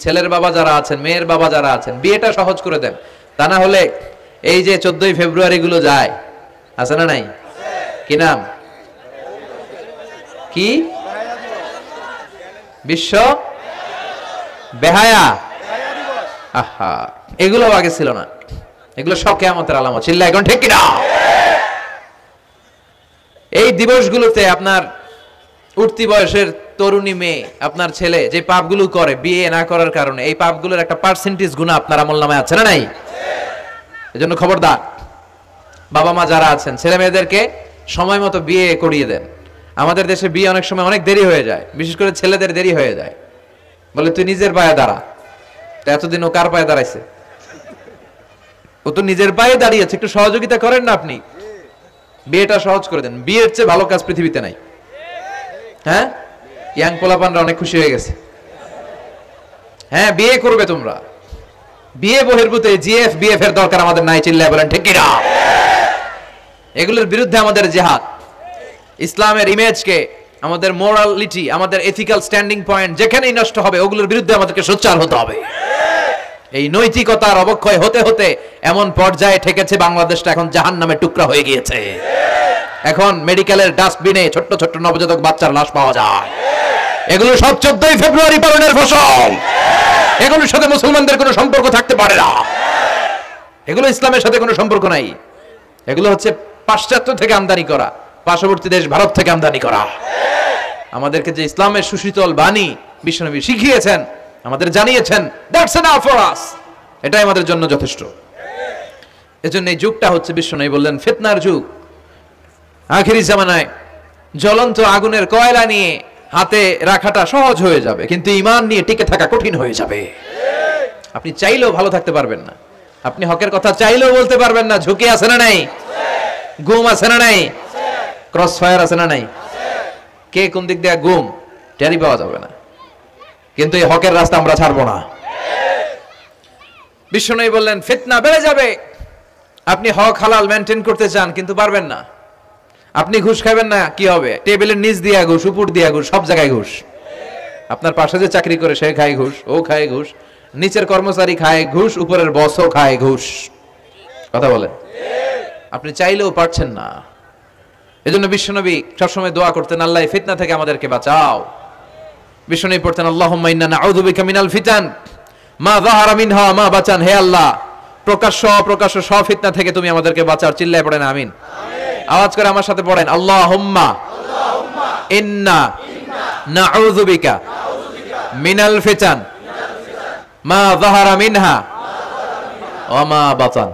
ছেলের বাবা যারা আছেন, মেয়ের বাবা যারা আছেন, বিয়েটা সহজ করে দেন। তা না হলে এই যে 14ই ফেব্রুয়ারি গুলো যায়, আছে না নাই? কি নাম? কি? বিশ্ব বেহায়া। আহা, এগুলো আগে ছিল না। এগুলো সব কিয়ামতের আলামত। চিল্লা এখন ঠিক কিনা? এই দিবসগুলোতে আপনার উঠতি বয়সের তরুণী মেয়ে, আপনার ছেলে যে পাপগুলো করে বিয়ে না করার কারণে, এই পাপগুলোর একটা পার্সেন্টেজ গুনাহ আপনার আমলনামায় আছে না নাই? এজন্য খবরদার, বাবা মা যারা আছেন ছেলে মেয়েদেরকে সময় মতো বিয়ে করিয়ে দেন। আমাদের দেশে বিয়ে অনেক সময় অনেক দেরি হয়ে যায়, বিশেষ করে ছেলেদের দেরি হয়ে যায়। বলে তুই নিজের পায়ে দাঁড়া। এতদিন ও কার পায়ে দাঁড়াইছে? ও তো নিজের পায়ে দাঁড়িয়েছে, একটু সহযোগিতা করেন না আপনি। বিয়েটা সহজ করে দেন। বিয়ের চেয়ে ভালো কাজ পৃথিবীতে নাই। হ্যাঁ, ইয়াং পোলাপানরা অনেক খুশি হয়ে গেছে। হ্যাঁ, বিয়ে করবে তোমরা। বিয়ে বহির্ভূত জিএফ বিএফ এর দরকার আমাদের নাই। চিল্লায় বলেন ঠিক কিনা? এগুলোর বিরুদ্ধে আমাদের জিহাদ। ইসলামের ইমেজকে, আমাদের মোরালিটি, আমাদের এথিক্যাল স্ট্যান্ডিং পয়েন্ট যেখানেই নষ্ট হবে, ওগুলোর বিরুদ্ধে আমাদেরকে সোচ্চার হতে হবে। এই নৈতিকতার অবক্ষয় হতে হতে এমন পর্যায়ে ঠেকেছে বাংলাদেশটা এখন জাহান্নামের টুকরা হয়ে গিয়েছে। এখন মেডিকেলের ডাস্টবিনে ছোট্ট ছোট্ট নবজাতক বাচ্চার লাশ পাওয়া যায়। এগুলো সব 14ই ফেব্রুয়ারি পালনের ফসল। এগুলোর সাথে মুসলমানদের কোনো সম্পর্ক থাকতে পারে না। এগুলো ইসলামের সাথে কোনো সম্পর্ক নাই। এগুলো হচ্ছে পাশ্চাত্য থেকে আমদানি করা, পার্শ্ববর্তী দেশ ভারত থেকে আমদানি করা। আমাদেরকে যে ইসলামের সুশীতল বাণী বিশ্বনবী শিখিয়েছেন, আমাদের জানিয়েছেন, দ্যাটস এনাফ ফর আস, এটাই আমাদের জন্য যথেষ্ট। এজন্য এই যুগটা হচ্ছে বিশ্বনবী বললেন ফিতনার যুগ। আখিরি জামানায় জ্বলন্ত আগুনের কয়লা নিয়ে হাতে রাখাটা সহজ হয়ে যাবে, কিন্তু ঈমান নিয়ে টিকে থাকা কঠিন হয়ে যাবে। আপনি চাইলেও ভালো থাকতে পারবেন না, আপনি হকের কথা চাইলেও বলতে পারবেন না। ঝুঁকি আছে না নাই? গুম আছে না নাই? ক্রস ফায়ার আছে না নাই? কে কোন দিক দিয়ে গুম টেরি পাওয়া যাবে না। কিন্তু এই হকের রাস্তা আমরা ছাড়বো না। বিশ্বনবী বললেন ফিতনা বেড়ে যাবে, আপনি হক হালাল মেনটেন করতে চান কিন্তু পারবেন না। আপনি ঘুষ খাবেন না, কি হবে? টেবিলের নিচ দিয়া ঘুষ, উপর দিয়া ঘুষ, সব জায়গায় ঘুষ। আপনার পাশে যে চাকরি করে সে খায় ঘুষ, ও খায় ঘুষ, নিচের কর্মচারী খায় ঘুষ, উপরের বসও খায় ঘুষ। কথা বলেন, আপনি চাইলেও পারছেন না। এজন্য বিশ্বনবী সবসময় দোয়া করতেন, আল্লাহ ফিতনা থেকে আমাদেরকে বাঁচাও। বিশ্বনবী পড়তেন, আল্লাহুম্মা ইন্না নাউযু বিকা মিনাল ফিতান মা যাহারা মিনহা মা বাচান। হে আল্লাহ, প্রকাশ্য অপ্রকাশ্য সব ফিতনা থেকে তুমি আমাদেরকে বাঁচাও। চিল্লায় পড়েন আমিন। আওয়াজ করে আমার সাথে পড়েন, আল্লাহুম্মা ইন্না নাউযু বিকা মিনাল ফিতান মা যাহারা মিনহা ওয়া মা বাতান।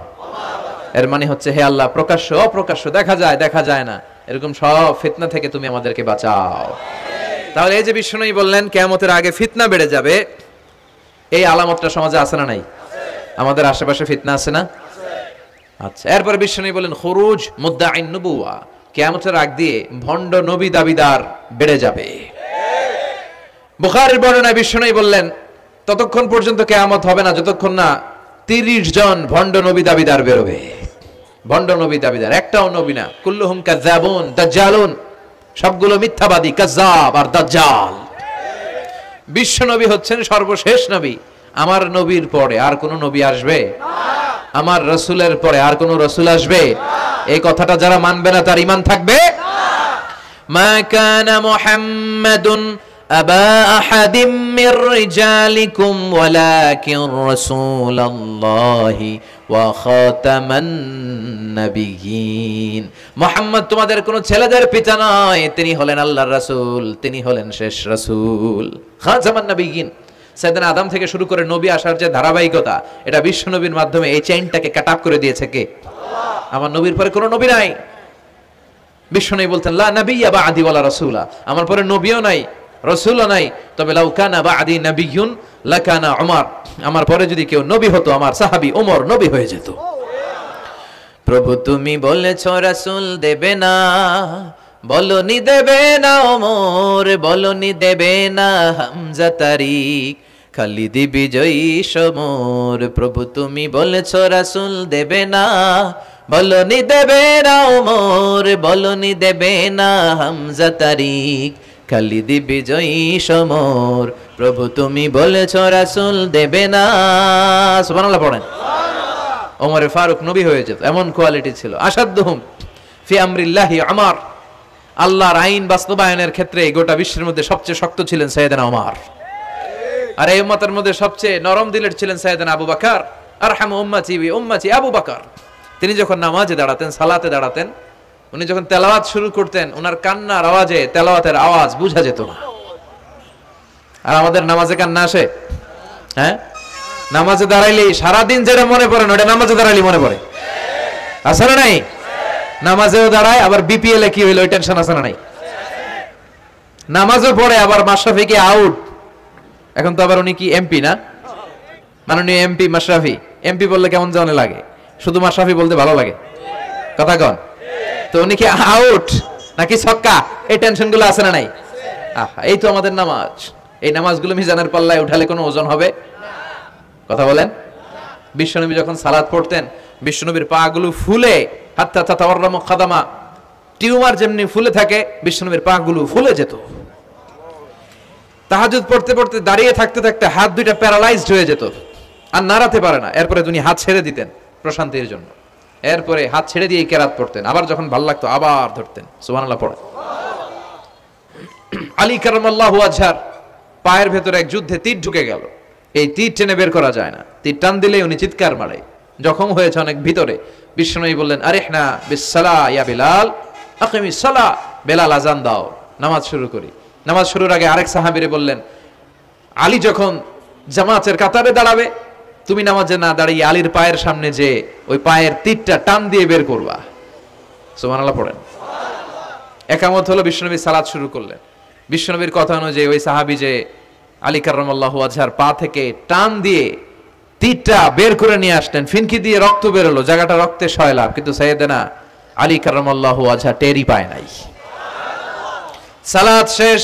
এর মানে হচ্ছে, হে আল্লাহ, প্রকাশ্য অপ্রকাশ্য, দেখা যায় দেখা যায় না, এরকম সব ফিতনা থেকে তুমি আমাদেরকে বাঁচাও। তাহলে এই যে বিশ্বনবী বললেন কিয়ামতের আগে ফিতনা বেড়ে যাবে, এই আলামতটা সমাজে আছে না নাই? আমাদের আশেপাশে ফিতনা আছে না? আচ্ছা, এরপরে বিশ্বনবী বলেন খুরুজ মুদ্দাঈন নবুওয়া, কিয়ামতের আগ দিয়ে ভণ্ড নবী দাবিদার বেড়ে যাবে। বুখারীর বর্ণনায় বিশ্বনবী বললেন, ততক্ষণ পর্যন্ত কিয়ামত হবে না যতক্ষণ না 30 জন ভণ্ড নবী দাবিদার বেরোবে। ভণ্ড নবী দাবিদার, একটাও নবী না। কুল্লুহুম কাযাবুন দাজ্জালুন, সবগুলো মিথ্যাবাদী, কাযাব আর দাজ্জাল। বিশ্ব নবী হচ্ছেন সর্বশেষ নবী। আমার নবীর পরে আর কোন নবী আসবে না, আমার রাসূলের পরে আর কোন রাসূল আসবে না। এই কথাটা যারা মানবে না তার ঈমান থাকবে না। মা কানা মুহাম্মাদুন আবা আহাদিম মির রিজালিকুম ওয়ালাকিন রাসূলুল্লাহি ওয়া খাতামান নাবিয়্যিন। মুহাম্মদ তোমাদের কোন ছেলেদের পিতা নয়, তিনি হলেন আল্লাহর রাসূল, তিনি হলেন শেষ রাসূল। খাতামান নাবিয়্যিন, সাইয়েদনা আদম থেকে শুরু করে নবী আসার যে ধারাবাহিকতা, এটা বিশ্ব নবীর মাধ্যমে এই চেইনটাকে কাট আপ করে দিয়েছে কে? আল্লাহ। আমার নবীর পরে কোনো নবী নাই। বিশ্ব নবী বলতেন, লা নাবিয়্যা বা'দি ওয়ালা রাসূলা, আমার পরে নবীও নাই, রাসূলও নাই, তবে লাউ কানা বা'দি নাবিয়্যুন লাকানা উমর, আমার পরে যদি কেউ নবী হতো আমার সাহাবী ওমর নবী হয়ে যেত। প্রভু তুমি বলেছো রাসূল দেবে না, বলনি দেবে না ওমর, বলনি দেবে না হামজা তারিক, খালিদ বিজয়ী সমর। প্রভু তুমি বলেছো রাসূল দেবে না, বলনি দেবে না ওমর, বলনি দেবে না হামজা তারিক, খালিদ বিজয়ী সমর। প্রভু তুমি বলেছো রাসূল দেবে না। সুবহানাল্লাহ পড়েন। ওমর ফারুক নবী হয়ে যেত, এমন কোয়ালিটি ছিল। আসাদুহুম ফি আমরিল্লাহি উমর, আল্লাহর আইন বাস্তবায়নের ক্ষেত্রে গোটা বিশ্বের মধ্যে সবচেয়ে শক্ত ছিলেন সাইয়েদনা ওমর। আর এই উম্মতের মধ্যে সবচেয়ে নরম দিলের ছিলেন সাইয়েদনা আবু বকর। আরহামু উম্মতি বি উম্মতি আবু বকর। তিনি যখন নামাজে দাঁড়াতেন, সালাতে দাঁড়াতেন, উনি যখন তেলাওয়াত শুরু করতেন, ওনার কান্নার আওয়াজে তেলাওয়াতের আওয়াজ বোঝা যেত না। আর আমাদের নামাজে কান্না আসে? হ্যাঁ, নামাজে দাঁড়াইলে সারাদিন যেটা মনে পড়ে না, ওটা নামাজে দাঁড়াইলে মনে পড়ে। আছে না নাই? নামাজেও দাঁড়ায়, আবার বিপিএল এ কি হইলো ওই টেনশন আছে না নাই? নামাজও পড়ে, আবার মাশরাফি কি আউট, এখন তো আবার উনি কি এমপি না, মাননীয় এমপি মাশরাফি। এমপি বললে কেমন জানে লাগে, শুধু মাশরাফি বলতে ভালো লাগে, কথা কন। তো উনি কি আউট নাকি ছক্কা, এই টেনশন গুলো আছে না নাই? এই তো আমাদের নামাজ। এই নামাজগুলো মিজানের পাল্লায় উঠালে কোনো ওজন হবে? কথা বলেন। বিশ্বনবী যখন সালাত পড়তেন, বিশ্বনবীর পা গুলো ফুলে, হাত্তা তাতাওয়াররামু খাদামা, টিউমার যেমনি ফুলে থাকে, বিশ্বনবীর পা গুলো ফুলে যেত। তাহাজ্জুদ পড়তে পড়তে দাঁড়িয়ে থাকতে থাকতে হাত দুইটা প্যারালাইজড হয়ে যেত, আর নাড়াতে পারে না। এরপরে তিনি হাত ছেড়ে দিতেন প্রশান্তির জন্য, এরপরে হাত ছেড়ে দিয়ে কেরাত পড়তেন, আবার যখন ভালো লাগতো আবার ধরতেন। সুবহানাল্লাহ পড়ে। আলী কারামাল্লাহু ওয়াজহার পায়ের ভেতরে এক যুদ্ধে তীর ঢুকে গেল। এই তীর টেনে বের করা যায় না, তীর টান দিলেই উনি চিৎকার মারে, জখম হয়েছে অনেক ভিতরে। বিশ্বনবী বললেন, আরিহনা বিসসালাহ ইয়া বিলাল, আকিমিস সালাহ, বেলাল আজান দাও, নামাজ শুরু করি। নামাজ শুরুর আগে আরেক সাহাবীরে বললেন, আলী যখন জামাতের কাতারে দাঁড়াবে, তুমি নামাজে না দাঁড়িয়ে আলীর পায়ের সামনে যে ওই পায়ের তীরটা টান দিয়ে বের করবা। সুবহানাল্লাহ পড়েন। একামত হলো, বিশ্বনবী সালাত শুরু করলেন। বিশ্বনবীর কথা অনুযায়ী ওই সাহাবী যে আলী কাররামাল্লাহু ওয়াজহার পা থেকে টান দিয়ে তীরটা বের করে নিয়ে আসলেন, ফিনকি দিয়ে রক্ত বেরোলো, জায়গাটা রক্তে সয়লাভ, কিন্তু সাইয়েদনা আলী কাররামাল্লাহু ওয়াজহা টেরই পায় নাই। সালাত শেষ,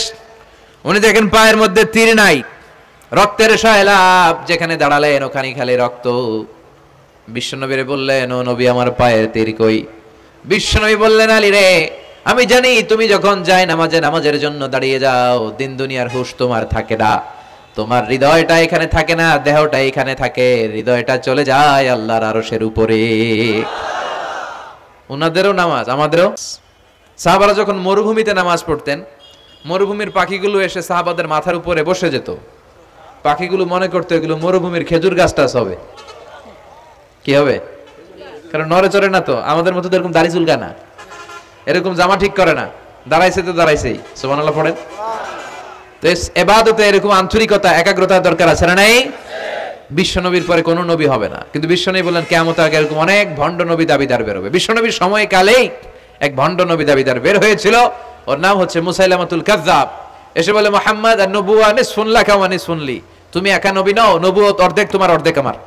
উনি দেখেন পায়ের মধ্যে তীর নাই, রক্তের সয়লাভ, যেখানে দাঁড়ালেন ওখানে খালি রক্ত। বিশ্বনবীরে বললেন, ও নবী আমার পায়ের তীর কই? বিশ্বনবী বললেন, আলী রে, আমি জানি তুমি যখন যায় নামাজের জন্য দাঁড়িয়ে যাও, দিন দুনিয়ার হুঁশ তোমার থাকে না, তোমার হৃদয়টা এখানে থাকে না, দেহটা এখানে থাকে, হৃদয়টা চলে যায় আল্লাহর আরশের উপরে। উনাদেরও নামাজ, আমাদেরও। সাহাবারা যখন মরুভূমিতে নামাজ পড়তেন, মরুভূমির পাখিগুলো এসে সাহাবাদের মাথার উপরে বসে যেত। পাখিগুলো মনে করতো এগুলো মরুভূমির খেজুর গাছটা হবে। কি হবে? কারণ নড়ে চড়ে না তো, আমাদের মতো এরকম দাড়ি চুলকা না, এরকম জামা ঠিক করে না, দাঁড়াইছে তো দাঁড়াইছেই। সুবহানাল্লাহ পড়েন। তো ইবাদতে এরকম আন্তরিকতা, একাগ্রতা দরকার আছে না নাই? বিশ্বনবীর পরে কোনো নবী হবে না, কিন্তু বিশ্বনবী বললেন কিয়ামতের আগে এরকম অনেক ভণ্ড নবী দাবিদার বের হবে। বিশ্বনবীর সময়কালেই এক ভণ্ড নবী দাবিদার বের হয়েছিল, ওর নাম হচ্ছে মুসাইলামাতুল কাযযাব। এসে বলে, মুহাম্মদ আন-নবুওয়া নিসফুন লাকা ওয়া নিসফুন লি, তুমি একা নবী নও, নবুয়ত অর্ধেক তোমার অর্ধেক আমার,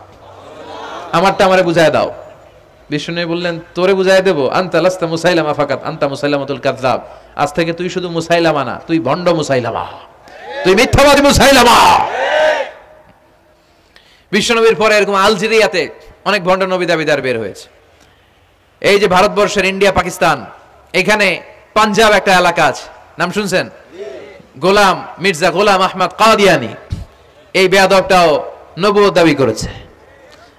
আমারটা আমারে বুঝায় দাও। বিষ্ণু বললেন, তোরে বুঝায় দেবো? আনতা লাস্তা মুসাইলামা ফাকাত, আনতা মুসাইলামাতুল কাযযাব, আজ থেকে তুই শুধু মুসাইলামা না, তুই ভণ্ড মুসাইলামা, তুই মিথ্যাবাদী মুসাইলামা। বিশ্বনবীর পরে এরকম আলজেরিয়াতে অনেক ভণ্ড নবী দাবিদার বের হয়েছে। এই যে ভারতবর্ষের ইন্ডিয়া পাকিস্তান, এখানে পাঞ্জাব একটা এলাকা আছে, নাম শুনছেন? গোলাম মির্জা গোলাম আহমদ কাদিয়ানি, এই বেয়াদবটাও নবুয়ত দাবি করেছে।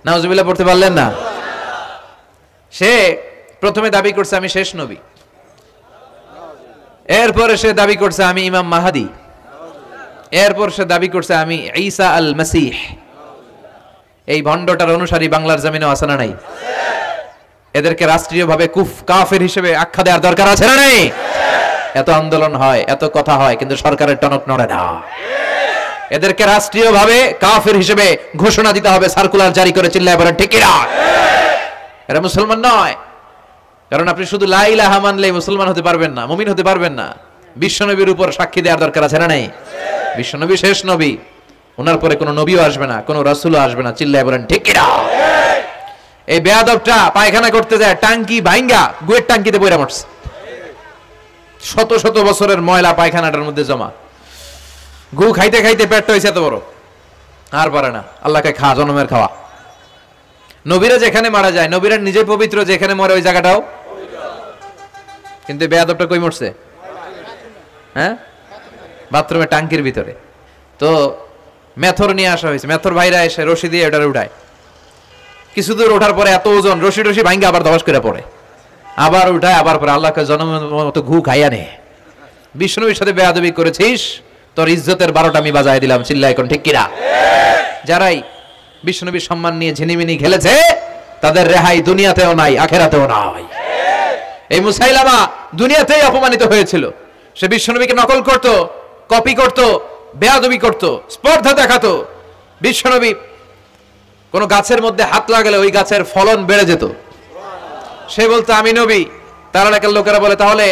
নাউজুবিল্লাহ পড়তে পারলেন না? সে প্রথমে দাবি করছে আমি শেষ নবী, এরপরে সে দাবি করছে আমি ইমাম মাহাদি, এরপর সে দাবি করছে আমি ঈসা আল মাসিহ। এই ভণ্ডটার অনুসারী বাংলার জমিনে আছে না নাই? এদেরকে রাষ্ট্রীয়ভাবে কাফের হিসেবে আখ্যা দেওয়ার দরকার আছে না নাই? এত আন্দোলন হয়, এত কথা হয়, কিন্তু সরকারের টনক নড়ে না। এদেরকে রাষ্ট্রীয়ভাবে কাফের হিসেবে ঘোষণা দিতে হবে, সার্কুলার জারি করে চিল্লায় বলেন ঠিক কিনা? এরা মুসলমান নয়, কারণ আপনি শুধু লা ইলাহা মানলেই মুসলমান হতে পারবেন না, মুমিন হতে পারবেন না। বিশ্বনবীর উপর সাক্ষী দেওয়ার দরকার আছে না নাই? বিশ্বনবী শেষ নবী, ওনার পরে কোনো নবীও আসবে না, কোনো রাসূলও আসবে না, চিল্লায় বলেন ঠিক কিনা? এই বেয়াদবটা পায়খানা করতে যায়, টাঙ্কি ভাঙ্গা গুয়ের টাঙ্কিতে বইরা মরছে। শত শত বছরের ময়লা পায়খানাটার মধ্যে জমা, গু খাইতে খাইতে পেটটা হয়েছে এত বড়, আর পারে না, আল্লাহকে খা, জনমের খাওয়া। নবীরা যেখানে মারা যায়, নবীরা নিজে পবিত্র, যেখানে মরে ওই জায়গাটাও, কিন্তু বেয়াদবটা কই মরছে? হ্যাঁ, বাথরুমে টাঙ্কির ভিতরে। তো মেথর নিয়ে আসা হয়েছে, মেথর ভাইরা এসে রশি দিয়ে ওটারে উঠায়। কিছু দূর ওঠার পরে এত ওজন, রশি রশি ভাঙ্গে আবার ধস করে পড়ে, আবার উঠায়, আবার পরে আল্লাহকে জনমের মতো ঘু খাইয়া নে। বিষ্ণুর সাথে বেয়াদবি করেছিস, তোর ইজ্জতের 12টা আমি বাজায় দিলাম, চিল্লায় এখন ঠিক কিনা? যারাই বিষ্ণুবীর সম্মান নিয়ে ঝিনিমিনি খেলেছে, তাদের রেহাই দুনিয়াতেও নাই, আখেরাতেও নাই। এই মুসাইলামা দুনিয়াতেই অপমানিত হয়েছিল। সে বিশ্বনবীকে নকল করত, কপি করত, বেয়াদবি করত, স্পর্ধা দেখাতো। বিশ্বনবী কোন গাছের মধ্যে হাত লাগালে ওই গাছের ফলন বেড়ে যেত। সে বলতো আমি নবী, তার এলাকার লোকেরা বলে তাহলে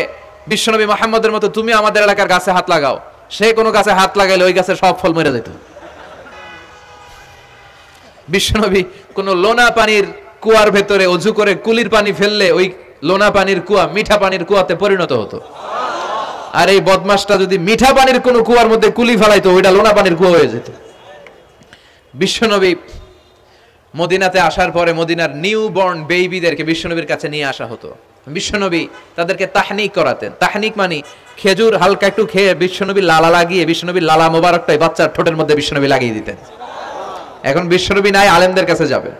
বিশ্বনবী মুহাম্মদের মতো তুমি আমাদের এলাকার গাছে হাত লাগাও। সে কোনো গাছে হাত লাগাইলে ওই গাছের সব ফল মরে যেত। বিশ্বনবী কোন লোনা পানির কুয়ার ভেতরে অজু করে কুলির পানি ফেললে ওই লোনা পানির কুয়া মিঠা পানির কুয়াতে পরিণত হতো। আর এই বদমাশটা যদি মিঠা পানির কোন কুয়ার মধ্যে কুলি ফেলাইতো, ওইটা লোনা পানির কুয়া হয়ে যেত। বিশ্বনবী মদিনাতে আসার পরে মদিনার নিউ বর্ন বেবিদেরকে বিশ্বনবীর কাছে নিয়ে আসা হতো। বিশ্বনবী তাদেরকে তাহনিক করাতেন। তাহনিক মানে খেজুর হালকা একটু খেয়ে বিশ্বনবী লালা লাগিয়ে, বিশ্বনবীর লালা মোবারকটাই বাচ্চার ঠোঁটের মধ্যে বিশ্বনবী লাগিয়ে দিতেন। এখন বিশ্বনবী নাই, আলেমদের কাছে যাবেন,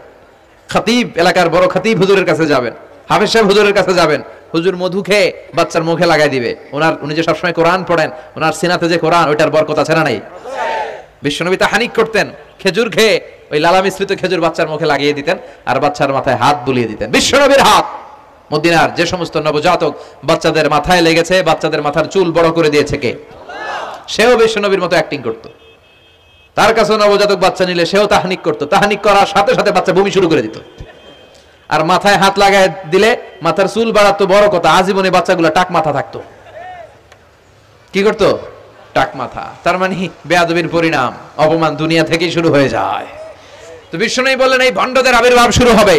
খতিব এলাকার বড় খতিব হুজুরের কাছে যাবেন, হাফেজ সাহেব হুজুরের কাছে যাবেন, হুজুর মধু খেয়ে বাচ্চার মুখে লাগাই দিবে। উনি যে সবসময় কোরআন পড়েন, ওনার সিনাতে যে কোরআন, ওইটার বরকত আছে না নাই? বিশ্বনবী তাহনিক করতেন, খেজুর খেয়ে ওই লালা মিশ্রিত খেজুর বাচ্চার মুখে লাগিয়ে দিতেন, আর বাচ্চার মাথায় হাত বুলিয়ে দিতেন। বিশ্বনবীর হাত মদিনার যে সমস্ত নবজাতক বাচ্চাদের মাথায় লেগেছে, বাচ্চাদের মাথার চুল বড় করে দিয়েছে কে? সেও বিশ্বনবীর মতো অ্যাক্টিং করতো। তার কাছে নবজাতক বাচ্চা নিলে সেও তাহনিক করতো। তাহনিক করার সাথে সাথে বাচ্চা বমি শুরু করে দিত। আর মাথায় হাত লাগায় দিলে মাথার চুল বাড়াতো, বড় কথা আজীবনে বাচ্চাগুলো টাক মাথা থাকতো। কি করতো? টাক মাথা। তার মানে বেয়াদবির পরিণাম, অপমান দুনিয়া থেকেই শুরু হয়ে যায়। তো বিশ্বনবী বললেন এই ভণ্ডদের আবির্ভাব শুরু হবে।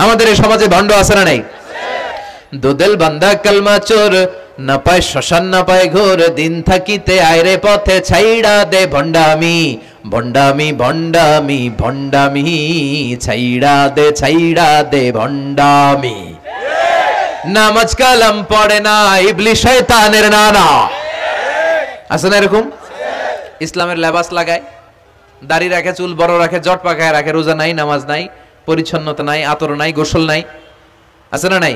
আমাদের এই সমাজে ভণ্ড আছে না নাই? দুদেল বান্দা কালমা চোর, না পায় শ্মশান না পায় ঘোর, দিন থাকিতে আয়রে পথে ছাইড়া দে ভণ্ডামি, ভণ্ডামি ভণ্ডামি ভণ্ডামি, ছাইড়া দে ভণ্ডামি। নামাজ কালাম পড়ে না, ইবলিস শয়তানের নানা। আছে না এরকম? ইসলামের লেবাস লাগায়, দাড়ি রাখে, চুল বড় রাখে, জট পাকায় রাখে, রোজা নাই, নামাজ নাই, পরিচ্ছন্নতা নাই, আতর নাই, গোসল নাই। আছে না নাই?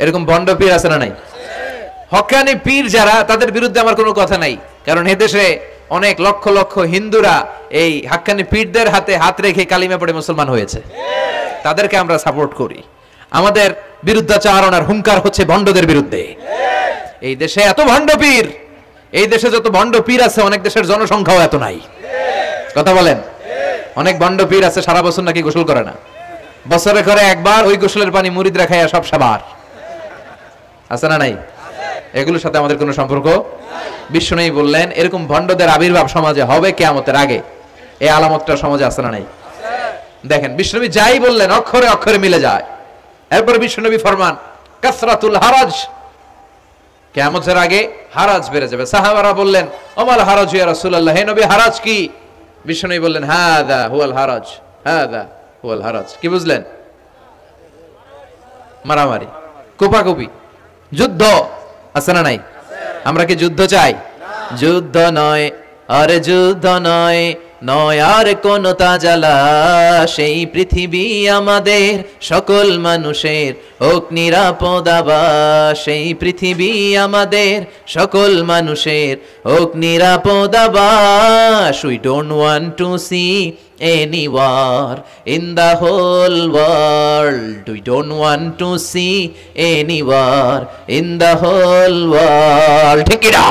এরকম ভণ্ড পীর আছে না নাই? হক্কানি পীর যারা, তাদের বিরুদ্ধে আমার কোনো কথা নাই, কারণ এদেশে অনেক লক্ষ লক্ষ হিন্দুরা এই হাক্কানি পীরদের হাতে হাত রেখে কালিমা পড়ে মুসলমান হয়েছে। তাদেরকে আমরা সাপোর্ট করি। আমাদের বিরুদ্ধাচারণ আর হুঙ্কার হচ্ছে ভণ্ডদের বিরুদ্ধে। এই দেশে এত ভণ্ড পীর, এই দেশে যত ভণ্ড পীর আছে অনেক দেশের জনসংখ্যাও এত নাই। কথা বলেন? অনেক ভণ্ড পীর আছে সারা বছর নাকি গোসল করে না, বছরে করে একবার, ওই গোসলের পানি মুরিদরা খাইয়া সব সাবার। আছে না নাই? এগুলোর সাথে আমাদের কোনো সম্পর্ক। বিশ্বনবী বললেন এরকম ভণ্ডদের আবির্ভাব সমাজে হবে কিয়ামতের আগে। এই আলামতটা সমাজে আছে না নাই? দেখেন বিশ্বনবী যাই বললেন অক্ষরে অক্ষরে মিলে যায়। এরপর বিশ্বনবী ফরমান কাসরাতুল হারাজ, কিয়ামতের আগে হারাজ বেড়ে যাবে। সাহাবারা বললেন ওমাল হারাজ ইয়া রাসূলুল্লাহ, হে নবী হারাজ কি? বিশ্বনবী বললেন হাদা হুয়াল হারাজ, হাদা হুয়াল হারাজ। কি বুঝলেন? মারামারি, কোপাকুপি, যুদ্ধ। আছে না নাই? আমরা কি যুদ্ধ চাই? যুদ্ধ নয় আরে যুদ্ধ নয়, নয় আর কোন তাজালা, সেই পৃথিবী আমাদের সকল মানুষের হোক নিরাপদ আবাস, সেই পৃথিবী আমাদের সকল মানুষের হোক নিরাপদ আবাস। We don't want to see any war in the whole world. We don't want to see any war in the whole world. ঠিক কি না?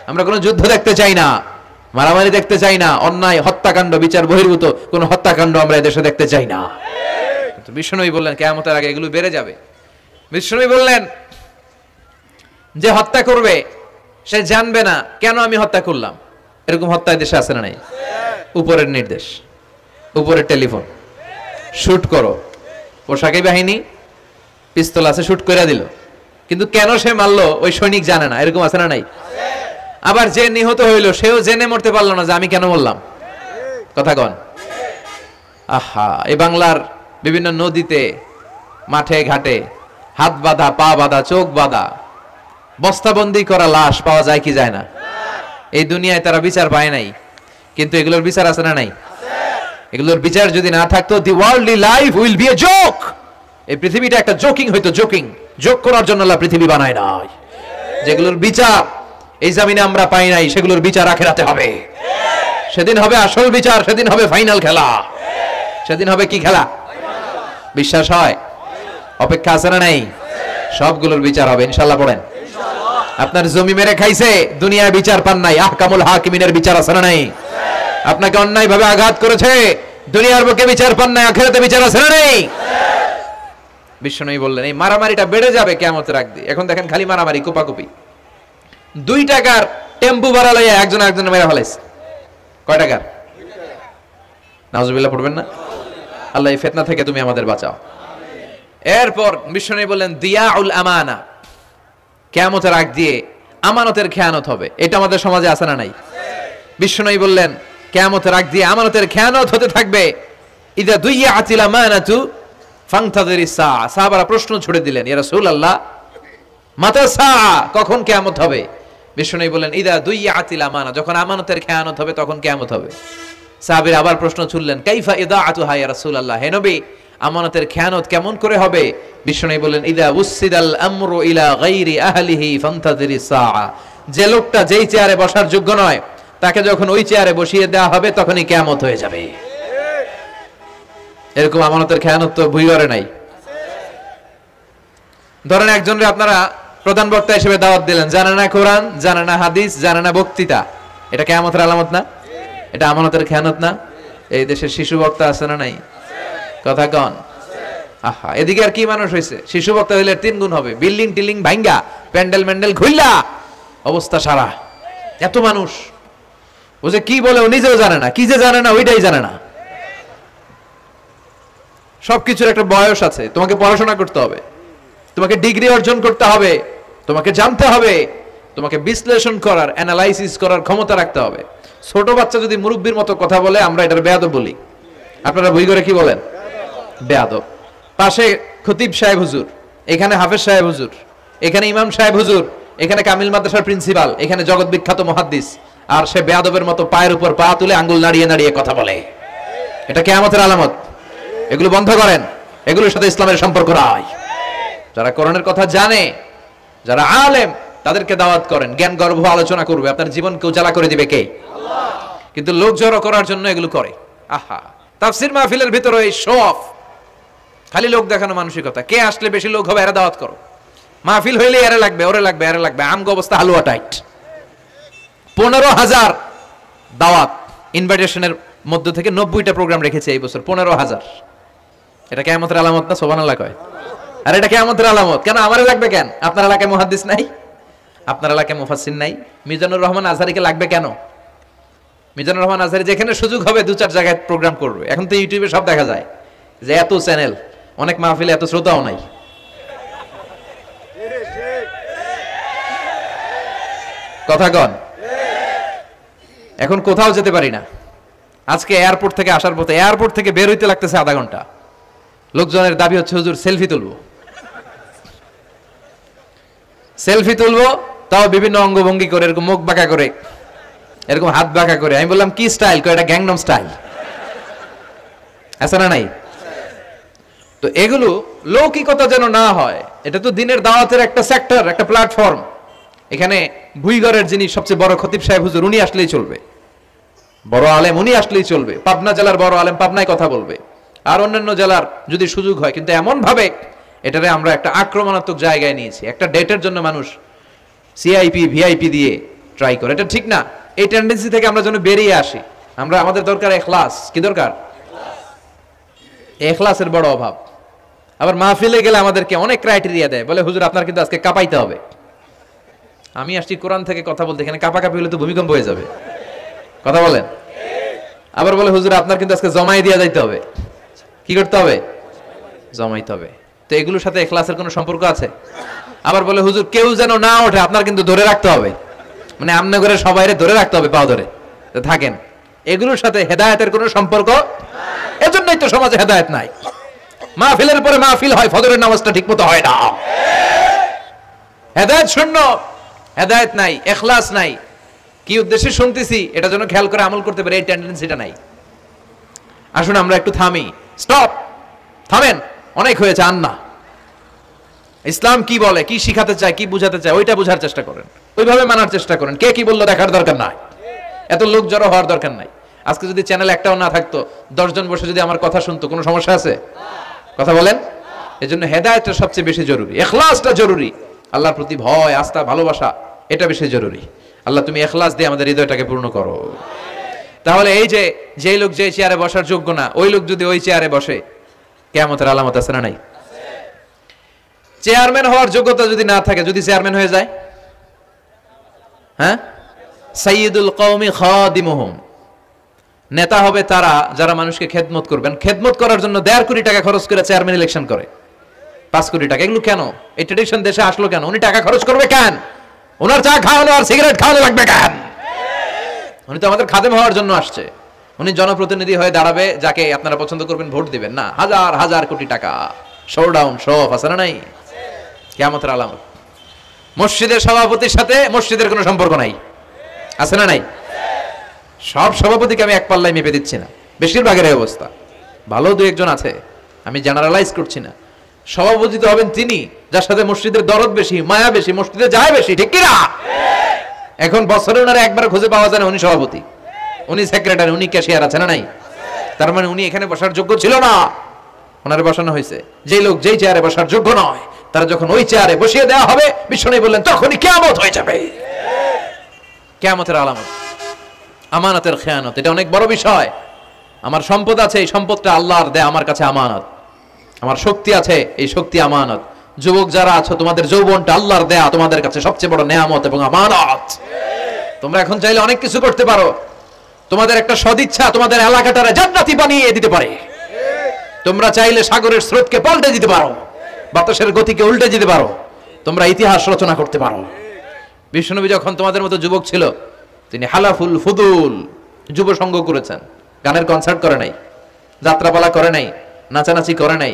আমরা কোনো যুদ্ধ দেখতে চাই না, মারামারি দেখতে চাই না, অন্যায় হত্যাকাণ্ড বিচার বহির্ভূত কোন হত্যাকাণ্ড আমরা এদেশে দেখতে চাই না। কিন্তু বিশ্বনবী বললেন কিয়ামতের আগে এগুলো বেড়ে যাবে। বিশ্বনবী বললেন যে হত্যা করবে সে জানবে না কেন আমি হত্যা করলাম। এরকম হত্যা দেশে আছে না নাই? উপরের নির্দেশ, উপরের টেলিফোন, শুট করো, পোশাকি বাহিনী পিস্তল আছে, শুট করে দিল, কিন্তু কেন সে মারলো ওই সৈনিক জানে না। এরকম আছে না নাই? আবার যে নিহত হইল সেও জেনে মরতে পারলো না যে আমি কেন বললাম। কথা কন? আহা, এই বাংলার বিভিন্ন নদীতে, মাঠে ঘাটে হাত বাঁধা, পা বাঁধা, চোখ বাঁধা, বস্তাবন্দি করা লাশ পাওয়া যায় কি যায় না? এই দুনিয়ায় তারা বিচার পায় নাই, কিন্তু এগুলোর বিচার আছে না নাই? এগুলোর বিচার যদি না থাকতো, the worldly life will be a joke. এই পৃথিবীটা একটা জোকিং হইতো, জোকিং। জোক করার জন্য আল্লাহ পৃথিবী বানায় নাই। যেগুলোর বিচার এই জমিনে আমরা পাই নাই, সেগুলোর বিচার আখিরাতে হবে। সেদিন হবে আসল বিচার, সেদিন হবে ফাইনাল খেলা। সেদিন হবে কি খেলা? বিশ্বাস হয়? অপেক্ষা আছে না নাই? সবগুলোর বিচার হবে ইনশাআল্লাহ। পড়েন। আপনার জমি মেরে খাইছে, দুনিয়ায় বিচার পান নাই, আহকামুল হাকিমিনের বিচার আছে না নাই? আপনাকে অন্যায় ভাবে আঘাত করেছে, দুনিয়ার বুকে বিচার পান নাই, আখিরাতে বিচার আছে না নাই? বিশ্বনবী বললেন এই মারামারিটা বেড়ে যাবে কিয়ামতের আগে। এখন দেখেন খালি মারামারি, কোপাকুপি। 2 টাকার টেম্পু ভাড়া লইয়া একজন একজনের মেরে ফেলাইছে। কয় টাকার? নাউজুবিল্লাহ পড়বেন না? আল্লাহ এই ফিতনা থেকে তুমি আমাদের বাঁচাও। এরপর বিশ্বনবী বললেন দিয়াউল আমানা, কিয়ামতের আগ দিয়ে আমানতের খেয়ানত হবে। এটা আমাদের সমাজে আছে না নাই? বিশ্বনবী বললেন কিয়ামতের আগ দিয়ে আমানতের খেয়ানত হতে থাকবে। ইদা দুইয়াতিল আমানাতু ফান্তাযিরিস সাআ। সাহাবারা প্রশ্ন ছুড়ে দিলেন ইয়া রাসূলুল্লাহ মাতা সাআ, কখন কিয়ামত হবে? বিশ্বনবী বললেন ইদা দুইয়াতিল আমানা, যখন আমানতের খেয়ানত হবে তখন কিয়ামত হবে। সাহাবীরা আবার প্রশ্ন ছুড়লেন কাইফা ইদাআতুহা ইয়া রাসূলুল্লাহ, হে নবী আমানতের খেয়ানত কেমন করে হবে? বিশ্বনবী বললেন ইদা উসিদাল আমরু ইলা গায়রি আহলিহি ফান্তাযিরিস সাআ, যে লোকটা যেই চেয়ারে বসার যোগ্য নয় তাকে যখন ওই চেয়ারে বসিয়ে দেওয়া হবে তখনই কিয়ামত হয়ে যাবে। এরকম আমানতের খেয়ানত তো ভুল করে নাই। ধরেন একজনরে আপনারা প্রধান বক্তা হিসেবে দাওয়াত দিলেন, জানে না কোরআন, জানে না হাদিস, জানে না বক্তৃতা। এটা কিয়ামতের আলামত না? এটা আমানতের খেয়ানত না? এই দেশে শিশু বক্তা আছে না নাই? কথা কন? আহা, এদিকে আর কি মানুষ হয়েছে? শিশু বক্তা হইলে 3 গুণ হবে। বিল্ডিং টিল্ডিং ভাঙ্গা, প্যান্ডেল ম্যান্ডেল খুললা, অবস্থা সারা। এত মানুষ ও যে কি বলে ও নিজেও জানে না, কি যে জানে না ওইটাই জানে না। সবকিছুর একটা বয়স আছে। তোমাকে পড়াশোনা করতে হবে, তোমাকে ডিগ্রি অর্জন করতে হবে, তোমাকে জানতে হবে, তোমাকে বিশ্লেষণ করার, অ্যানালাইসিস করার ক্ষমতা রাখতে হবে। ছোট বাচ্চা যদি মুরব্বির মতো কথা বলে আমরা এটার বেয়াদব বলি। আপনারা বই করে কি বলেন? বেয়াদব। পাশে খতিব সাহেব হুজুর, এখানে হাফেজ সাহেব হুজুর, এখানে ইমাম সাহেব হুজুর, এখানে কামিল মাদ্রাসার প্রিন্সিপাল, এখানে জগৎ বিখ্যাত মুহাদ্দিস, আর সে বেয়াদবের মতো পায়ের উপর পা তুলে আঙ্গুল নাড়িয়ে নাড়িয়ে কথা বলে। এটা কিয়ামতের আলামত। এগুলো বন্ধ করেন, এগুলোর সাথে ইসলামের সম্পর্ক নাই। যারা কোরআনের কথা জানে, যারা আলেম, তাদেরকে দাওয়াত করেন, জ্ঞান গর্ভ আলোচনা করবে, আপনার জীবনকে উজালা করে দিবে কে? আল্লাহ। কিন্তু লোক জড়ো করার জন্য এগুলো করে। আহা, তাফসীর মাহফিলের ভিতরে এই শো অফ, খালি লোক দেখানো মানসিকতা। কে আসলে বেশি লোক হবে এরা দাওয়াত করো। মাহফিল হইলে এরা লাগবে, ওরে লাগবে, এরা লাগবে। আমগো অবস্থা হালুয়া টাইট। 15,000 দাওয়াত ইনভাইটেশনের মধ্য থেকে 90টা প্রোগ্রাম রেখেছে এই বছর। 15,000। এটা কিয়ামতের আলামত না? সুবহানাল্লাহ কয়। আর এটা কিয়ামতের আলামত। কেন আমারে লাগবে কেন? আপনার এলাকায় মুহাদ্দিস নাই? আপনার এলাকায় মুফাসসির নাই? মিজানুর রহমান আজহারীকে লাগবে কেন? মিজানুর রহমান আজহারী যেখানে সুযোগ হবে 2-4 জায়গায় প্রোগ্রাম করবে। এখন তো ইউটিউবে সব দেখা যায় যে এত চ্যানেল, অনেক মাহফিলে এত শ্রোতাও নাই। কথা কন। এখন কোথাও যেতে পারি না। আজকে এয়ারপোর্ট থেকে আসার পথে, এয়ারপোর্ট থেকে বের হইতে লাগতেছে আধা ঘন্টা। লোকজনের দাবি হচ্ছে হুজুর সেলফি তুলবো, সেলফি তুলবো, তাও বিভিন্ন অঙ্গভঙ্গি করে, এরকম মুখ বাঁকা করে, এরকম হাত বাঁকা করে। আমি বললাম কি স্টাইল? কয় এটা গ্যাংনম স্টাইল। আছে না নাই? তো এগুলো লৌকিকতা যেন না হয়। এটা তো দিনের দাওয়াতের একটা সেক্টর, একটা প্ল্যাটফর্ম। এখানে ভুইগড়ের যিনি সবচেয়ে বড় খতিব সাহেব হুজুর, উনি আসলেই চলবে। বড় আলেম উনি আসলেই চলবে। পাবনা জেলার বড় আলেম পাবনায় কথা বলবে, আর অন্যান্য জেলার যদি সুযোগ হয়। কিন্তু এমন ভাবে এটারে আমরা একটা আক্রমণাত্মক জায়গায় নিয়েছি। একটা ডেটের জন্য মানুষ সিআইপি ভিআইপি দিয়ে ট্রাই করে, এটা ঠিক না। এই টেন্ডেন্সি থেকে আমরা যেন বেরিয়ে আসি। আমরা, আমাদের দরকার ইখলাস। কি দরকার? ইখলাসের বড় অভাব। আবার মাহফিলে গেলে আমাদেরকে অনেক ক্রাইটেরিয়া দেয়, বলে হুজুর আপনার কিন্তু আজকে কাঁপাইতে হবে। আমি আসছি কোরআন থেকে কথা বলতে, এখানে কাঁপাকাঁপি হলে তো ভূমিকম্প হয়ে যাবে। কথা বলেন। আবার বলে হুজুর আপনার কিন্তু আজকে জমাই দিয়ে যাইতে হবে। কি করতে হবে? জমাইতে হবে। তো এগুলোর সাথে ইখলাসের কোনো সম্পর্ক আছে? আবার বলে হুজুর কেউ যেন না ওঠে, আপনার কিন্তু ধরে রাখতে হবে। মানে আমনে করে সবাইরে ধরে রাখতে হবে, পাও ধরে থাকেন। এগুলোর সাথে হেদায়েতের কোনো সম্পর্ক। এজন্যই তো সমাজে হেদায়েত নাই। মাহফিলের পরে মাহফিল হয়, ফজরের নামাজটা ঠিকমতো হয় না। হেদায়েত শূন্য, হেদায়েত নাই, ইখলাস নাই। কি উদ্দেশ্যে শুনতেছি এটা যেন খেয়াল করে আমল করতে পারে, এই টেন্ডেন্সিটা নাই। আসুন আমরা একটু থামি। স্টপ, থামেন, অনেক হয়েছে। আন্না ইসলাম কি বলে, কি শিখাতে চায়, কি বুঝাতে চায়, ওইটা বোঝার চেষ্টা করেন, ওইভাবে মানার চেষ্টা করেন। কে কি বললো দেখার দরকার নাই, এত লোক জড়ো হওয়ার দরকার নাই। আজকে যদি চ্যানেল একটাও না থাকতো, 10 জন বসে যদি আমার কথা শুনতো, কোনো সমস্যা আছে? কথা বলেন। এজন্য হেদায়েতটা সবচেয়ে বেশি জরুরি, ইখলাসটা জরুরি। আল্লাহর প্রতি ভয়, আস্থা, ভালোবাসা, এটা বেশি জরুরি। আল্লাহ তুমি ইখলাস দিয়ে আমাদের হৃদয়টাকে পূর্ণ করো। তাহলে এই যে যেই লোক যে চেয়ারে বসার যোগ্য না, ওই লোক যদি ওই চেয়ারে বসে, কিয়ামতের আলামত আছে না নাই? চেয়ারম্যান হওয়ার যোগ্যতা যদি না থাকে, যদি চেয়ারম্যান হয়ে যায়, হ্যাঁ, সাইয়্যিদুল কওমি খাদিমুহুম, নেতা হবে তারা যারা মানুষকে খেদমত করবেন। খেদমত করার জন্য 1.5 কোটি টাকা খরচ করে চেয়ারম্যান ইলেকশন করে, 5 কোটি টাকা। এগুলো কেন? এই ট্রেডিশন দেশে আসলো কেন? উনি টাকা খরচ করবে কেন? ওনার চা খাওয়ানো আর সিগারেট খাওয়ানো লাগবে কেন? উনি তো আমাদের খাদেম হওয়ার জন্য আসছে। উনি জনপ্রতিনিধি হয়ে দাঁড়াবে, যাকে আপনারা পছন্দ করবেন ভোট দিবেন না। হাজার হাজার কোটি টাকা, শোডাউন, শো অফ আছে না নাই? কিয়ামতের আলামত। মসজিদের সভাপতির সাথে মসজিদের কোনো সম্পর্ক নাই, আছে না নাই? সব সভাপতিকে আমি এক পাল্লায় মেপে দিচ্ছি না, বেশিরভাগের এই অবস্থা। ভালো 2-1 জন আছে, আমি জেনারেলাইজ করছি না। সভাপতি তো হবেন তিনি যার সাথে মসজিদের দরদ বেশি, মায়া বেশি, মসজিদে যায় বেশি, ঠিক কিনা? এখন বছরে ওনারা একবার খুঁজে পাওয়া যায় না উনি সভাপতি, উনি সেক্রেটারি, উনি ক্যাশিয়ার, আছে না নাই? তার মানে উনি এখানে বসার যোগ্য ছিল না, ওনারে বসানো হয়েছে। যেই লোক যেই চেয়ারে বসার যোগ্য নয়, তারা যখন ওই চেয়ারে বসিয়ে দেওয়া হবে, বিশ্বনবী বললেন তখনই কিয়ামত হয়ে যাবে। কিয়ামতের আলামত আমানতের খেয়ানত, এটা অনেক বড় বিষয়। আমার সম্পদ আছে, এই সম্পদটা আল্লাহর দেয়া আমার কাছে আমানত। আমার শক্তি আছে, এই শক্তি আমানত। যুবক যারা আছো, তোমাদের যৌবনটা আল্লাহর দেয়া তোমাদের কাছে সবচেয়ে বড় নেয়ামত এবং আমানত। তোমরা এখন চাইলে অনেক কিছু করতে পারো। তোমাদের একটা সদিচ্ছা তোমাদের এলাকাটারে জান্নাতি বানিয়ে দিতে পারে। তোমরা চাইলে সাগরের স্রোতকে পাল্টে দিতে পারো, বাতাসের গতিকে উল্টে দিতে পারো, তোমরা ইতিহাস রচনা করতে পারো। বিশ্বনবী যখন তোমাদের মতো যুবক ছিল, তিনি হালাফুল ফুদুল, যুব সংঘ করেছেন, গানের কনসার্ট করে নাই, যাত্রাপালা করে নাই, নাচানাচি করে নাই।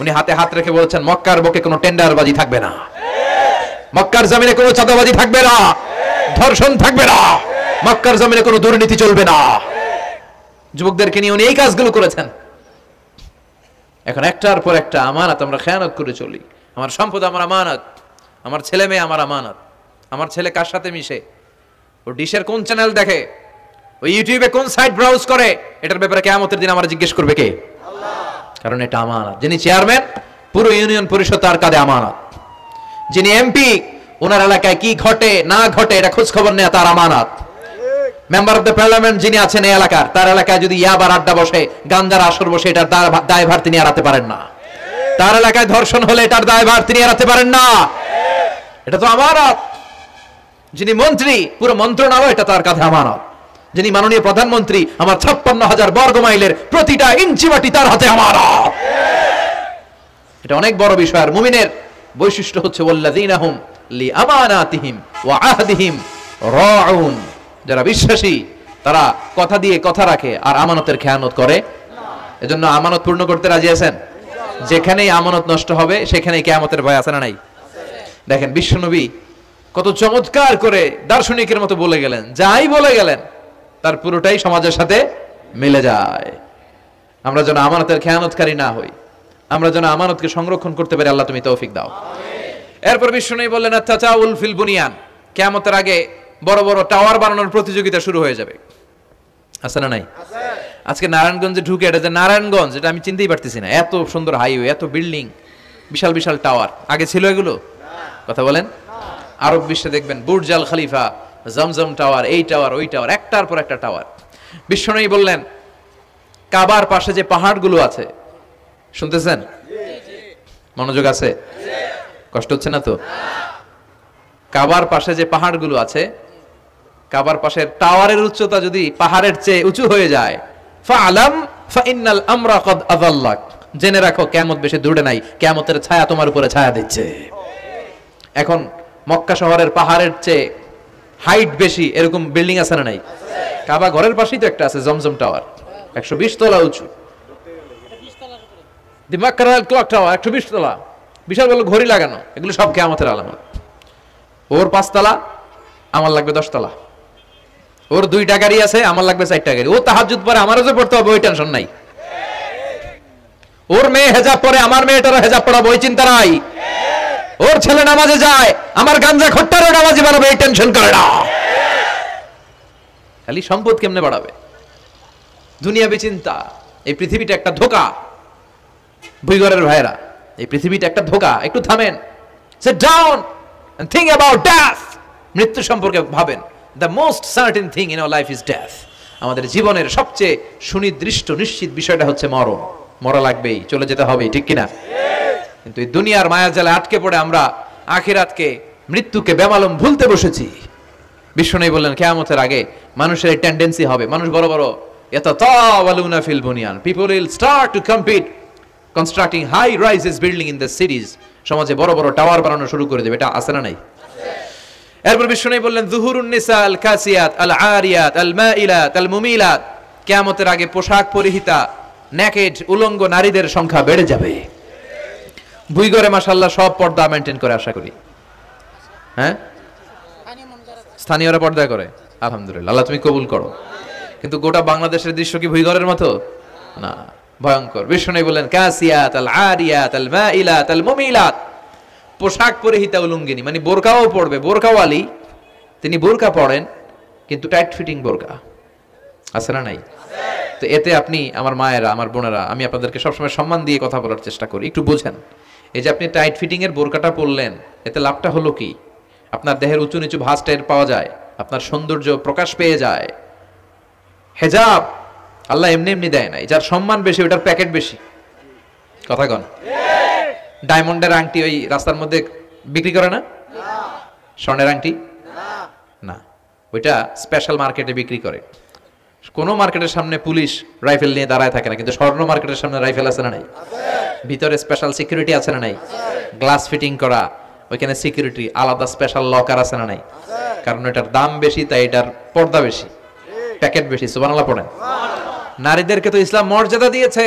উনি হাতে হাত রেখে বলেছেন মক্কার বুকে কোনো টেন্ডারবাজি থাকবে না, মক্কার জমিনে কোনো চাঁদাবাজি থাকবে না, ধর্ষণ থাকবে না, মক্কার জমিনে কোনো দুর্নীতি চলবে না। যুবকদেরকে নিয়ে উনি এই কাজগুলো করেছেন। এখন একটার পর একটা আমানত আমরা খেয়ানত করে চলি। আমার সম্পদ আমার আমানত, আমার ছেলে মেয়ে আমার আমানত। আমার ছেলে কার সাথে মিশে, ও ডিশের কোন চ্যানেল দেখে, ও ইউটিউবে কোন সাইট ব্রাউজ করে, এটার ব্যাপারে কিয়ামতের দিন আমার জিজ্ঞেস করবে কে? কারণ এটা আমানত। যিনি চেয়ারম্যান, পুরো ইউনিয়ন পরিষদ তার কাঁধে আমানত। যিনি এমপি, ওনার এলাকায় কি ঘটে না ঘটে এটা খোঁজ খবর নেওয়া তার আমানত। মেম্বার অফ দ্য পার্লামেন্ট যিনি আছেন এই এলাকার, তার এলাকায় যদি ইয়াবার আড্ডা বসে, গাঞ্জার আসর বসে, এটার দায়ভার তিনি এড়াতে পারেন না। তার এলাকায় ধর্ষণ হলে এটার দায়ভার তিনি এড়াতে পারেন না। এটা তো আমানত। যিনি মন্ত্রী, পুরো মন্ত্রণালয় এটা তার কাঁধে আমানত। যিনি মাননীয় প্রধানমন্ত্রী, আমার 56,000 বর্গ মাইলের প্রতিটা ইঞ্চি মাটি তার হাতে আমানত। এটা অনেক বড় বিষয়। আর মুমিনের বৈশিষ্ট্য হচ্ছে ওয়াল্লাযীনা হুম লিআমানাতিহিম ওয়া আহদিহিম রাউন। যারা বিশ্বাসী তারা কথা দিয়ে কথা রাখে আর আমানতের খেয়ানত করে না। এজন্য আমানত পূর্ণ করতে রাজি আছেন? যেখানেই আমানত নষ্ট হবে সেখানেই কিয়ামতের ভয় আছে না নাই? দেখেন বিশ্বনবী কত চমৎকার করে দার্শনিকের মতো বলে গেলেন, যাই বলে গেলেন তার পুরোটাই সমাজের সাথে মিলে যায়। আমরা যেন আমানতের খেয়ানতকারী না হই, আমরা যেন আমানতকে সংরক্ষণ করতে পারি। আল্লাহ তুমি তৌফিক দাও। এরপর বিশ্বনবী বললেন আত-তাজাউল ফিল বুনিয়ান, কিয়ামতের আগে বড় বড় টাওয়ার বানানোর প্রতিযোগিতা শুরু হয়ে যাবে। আছে না নাই? আজকে নারায়ণগঞ্জে ঢুকে, এটা যে নারায়ণগঞ্জ এটা আমি চিনতেই পারতেছি না। এত সুন্দর হাইওয়ে, এত বিল্ডিং, বিশাল বিশাল টাওয়ার, আগে ছিল এগুলো? কথা বলেন। আরব বিশ্বে দেখবেন বুর্জ আল খলিফা, জমজম টাওয়ার, এই টাওয়ার ওই টাওয়ার, একটার পর একটা টাওয়ার। বিশ্বনবী বললেন কাবার পাশে যে পাহাড়গুলো আছে, শুনতেছেন? মনোযোগ আছে? কষ্ট হচ্ছে না তো? কাবার পাশে যে পাহাড়গুলো আছে, কাবার পাশের টাওয়ারের উচ্চতা যদি পাহাড়ের চেয়ে উঁচু হয়ে যায়, ফাআলাম ফাইন্নাল আমরা কদ আযাল্লাক, জেনে রাখো কিয়ামত বেশি দূরে নাই, কিয়ামতের ছায়া তোমার উপরে ছায়া দিচ্ছে। এখন মক্কা শহরের পাহাড়ের চেয়ে হাইট বেশি এরকম বিল্ডিং আছে না নাই? কাবা ঘরের পাশেই তো একটা আছে, জমজম টাওয়ার, 120 তলা উঁচু। দি মক্কার ক্লক টাওয়ার 120 তলা, বিশাল বড় ঘড়ি লাগানো, এগুলো সব কিয়ামতের আলামত। ওর 5 তলা, আমার লাগবে 10 তলা। ওর 2টা গাড়ি আছে, আমার লাগবে 4টা গাড়ি। ও তাহাজ্জুদ পরে আমারও যে পড়তে হবে ওই টেনশন নাই। ওর মেয়ে হেজাব পরে, আমার মেয়েটারও হেজাব পড়াবো ওই চিন্তা নাই। ওর ছেলে নামাজে যায়, আমার গাঞ্জা খট্টারও নামাজি বানাবে এই টেনশন করে না। খালি সম্পদ কেমনে বাড়াবে, দুনিয়াবি চিন্তা। এই পৃথিবীটা একটা ধোঁকা। ভুইগরের ভাইরা, এই পৃথিবীটা একটা ধোঁকা। একটু থামেন, sit down and think about death. মৃত্যু সম্পর্কে ভাবেন। The most certain thing in our life is death. আমাদের জীবনের সবচেয়ে সুনির্দিষ্ট নিশ্চিত বিষয়টা হচ্ছে মরণ। মরা লাগবেই, চলে যেতে হবে, ঠিক কিনা? কিন্তু এই দুনিয়ার মায়াজালে আটকে পড়ে আমরা আখিরাতকে, মৃত্যুকে বেমালুম ভুলতে বসেছি। বিশ্বনবী বললেন কিয়ামতের আগে মানুষের এই টেন্ডেন্সি হবে, মানুষ বড় বড় ইয়াতাতাওয়ালুনা feel বুনিয়ান, people will start to compete constructing high rises building in the cities. সমাজে বড় বড় টাওয়ার বানানো শুরু করে দেবে। এটা আছে না নাই? এরপর বিশ্বনবী বললেন যুহুরুন নিসা আল কাসিয়াত আল আরিয়াত আল মাইলাত আল মুমিলাত, কিয়ামতের আগে পোশাক পরিহিতা নেকেড উলঙ্গ নারীদের সংখ্যা বেড়ে যাবে। ভুইগরে মাশাআল্লাহ সব পর্দা মেইনটেইন করে, আশা করি। হ্যাঁ, স্থানীয়রা পর্দা করে, আলহামদুলিল্লাহ, আল্লাহ তুমি কবুল করো। কিন্তু গোটা বাংলাদেশের দৃশ্য কি ভুইগরের মতো? না, ভয়ঙ্কর। বিশ্বনবী বললেন কাসিয়াত আল আরিয়াত আল মাইলাত আল মুমিলাত, পোশাক পরিহিতা উলঙ্গিনী, মানে বোরকাও পড়বে, বোরকাওয়ালি। তিনি বোরকা পড়েন কিন্তু টাইট ফিটিং বোরকা, আছে না নাই? তো এতে আপনি, আমার মায়েরা, আমার বোনেরা, আমি আপনাদেরকে সবসময় সম্মান দিয়ে কথা বলার চেষ্টা করি, একটু বোঝেন। এই যে আপনি টাইট ফিটিং এর বোরকাটা পরলেন, এতে লাভটা হলো কি? আপনার দেহের উঁচু নিচু ভাঁজ টের পাওয়া যায়, আপনার সৌন্দর্য প্রকাশ পেয়ে যায়। হেজাব আল্লাহ এমনি এমনি দেয় নাই, যার সম্মান বেশি ওটার প্যাকেট বেশি। কথা কন। ডায়মন্ডের আংটি ওই রাস্তার মধ্যে বিক্রি করে না? স্বর্ণের আংটি না, ওইটা স্পেশাল মার্কেটে বিক্রি করে। কোন মার্কেটের সামনে পুলিশ রাইফেল নিয়ে দাঁড়ায় থাকে না, কিন্তু স্বর্ণ মার্কেটের সামনে রাইফেল আছে না নাই? ভিতরে স্পেশাল সিকিউরিটি আছে না নাই? গ্লাস ফিটিং করা, ওইখানে সিকিউরিটি আলাদা, স্পেশাল লকার আছে না নাই? কারণ এটার দাম বেশি, তাই এটার পর্দা বেশি, প্যাকেট বেশি। সুবহানাল্লাহ পড়েন। নারীদেরকে তো ইসলাম মর্যাদা দিয়েছে।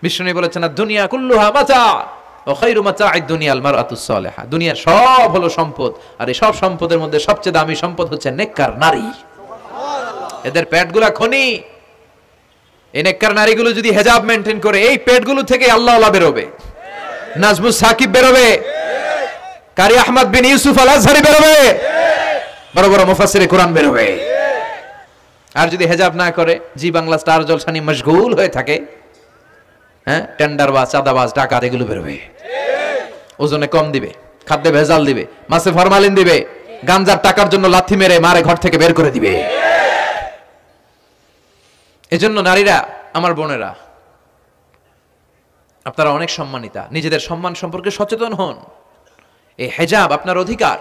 বিষ্ণু বলেছেন না, দুনিয়া কুল্লুহা মাতা ও খায়রু মাতা'আদ দুনিয়াল মারআতুস সালিহা। দুনিয়ার সব হলো সম্পদ, আর এই সব সম্পদের মধ্যে সবচেয়ে দামি সম্পদ হচ্ছে নেককার নারী। এদের পেটগুলা খনি। এই নেককার নারীগুলো যদি হিজাব মেইনটেইন করে, এই পেটগুলো থেকে আল্লাহওয়ালা বেরোবে, নাজমুস সাকিব বেরোবে, কারি আহমদ বিন ইউসুফ আল আজহারি বেরোবে, বড় বড় মুফাসসিরে কোরআন বেরোবে। আর যদি হিজাব না করে, জি বাংলা স্টার জলসা নিয়ে মশগুল হয়ে থাকে, হ্যাঁ, টেন্ডারবাজ, চাঁদাবাজ, ডাকাত, এগুলো বেরোবে। ওজনে কম দিবে, খাদ্যে ভেজাল দিবে, মাছে ফরমালিন দিবে, গাঞ্জার টাকার জন্য লাথি মেরে মারে ঘর থেকে বের করে দিবে। এজন্য নারীরা, আমার বোনেরা, আপনারা অনেক সম্মানিতা। নিজেদের সম্মান সম্পর্কে সচেতন হন। এই হিজাব আপনার অধিকার।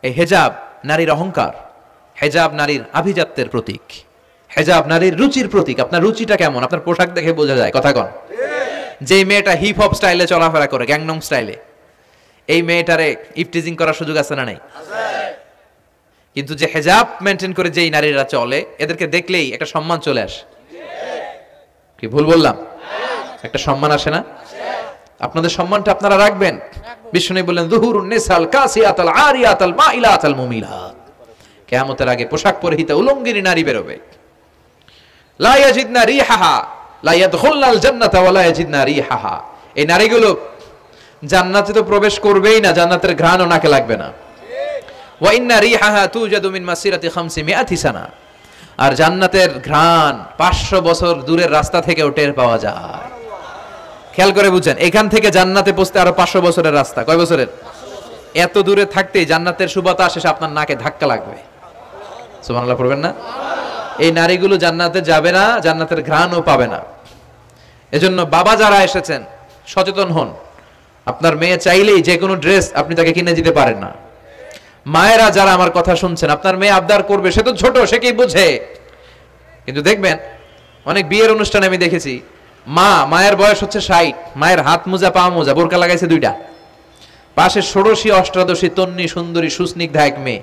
এই হিজাব নারীর অহংকার। হিজাব নারীর আভিজাত্যের প্রতীক। হিজাব নারীর রুচির প্রতীক। আপনার রুচিটা কেমন আপনার পোশাক দেখে বোঝা যায়। কথা কন। যে মেয়েটা হিপ হপ স্টাইলে চলাফেরা করে, গ্যাংনং স্টাইলে, এই মেয়েটারে ইফটিজিং করার সুযোগ আছে না নাই? কিন্তু যে হিজাব মেইনটেইন করে যেই নারীরা চলে, এদেরকে দেখলেই একটা সম্মান চলে আসে। কি ভুল বললাম? একটা সম্মান আসে না? আপনাদের সম্মানটা আপনারা রাখবেন। বিষ্ণু বললেন, যুহুরুন নিসাল কাসিয়াতাল আরিয়াতাল মাইলাতাল মুমিলাত। কিয়ামতের আগে পোশাক পরিহিতা উলঙ্গিনী নারী বেরোবে। লা ইয়াজিদনা রিহাহা লা ইয়াদখুলনাল জান্নাতা ওয়া লা ইয়াজিদনা রিহাহা। এই নারীগুলো জান্নাতে তো প্রবেশ করবেই না, জান্নাতের ঘ্রাণও নাকে লাগবে না। ওয়া ইন্না রিহাহা তুজাদু মিন মাসিরাতি 500 সানা। আর জান্নাতের ঘ্রাণ 500 বছর দূরের রাস্তা থেকেও টের পাওয়া যায়। খেয়াল করে বুঝেন, এখান থেকে জান্নাতে পৌঁছতে আরো 500 বছরের রাস্তা। কয় বছরের? এত দূরে থাকতেই জান্নাতের সুবাতাস এসে আপনার নাকে ধাক্কা লাগবে। সুবহানাল্লাহ পড়বেন না? এই নারীগুলো জান্নাতে যাবে না, জান্নাতের ঘ্রাণও পাবে না। এজন্য বাবা যারা এসেছেন, সচেতন হন। আপনার মেয়ে চাইলেই যে কোনো ড্রেস আপনি তাকে কিনে দিতে পারেন না। মায়েরা যারা আমার কথা শুনছেন, আপনার মেয়ে আবদার করবে, সে তো ছোট, সে কি বুঝে। কিন্তু দেখবেন অনেক বিয়ের অনুষ্ঠানে আমি দেখেছি, মায়ের বয়স হচ্ছে 60, মায়ের হাত মোজা, পা মোজা, বোরকা লাগাইছে 2টা, পাশে ষোড়শী, অষ্টাদশী, তন্নি, সুন্দরী, সুস্নিগ্ধা এক মেয়ে,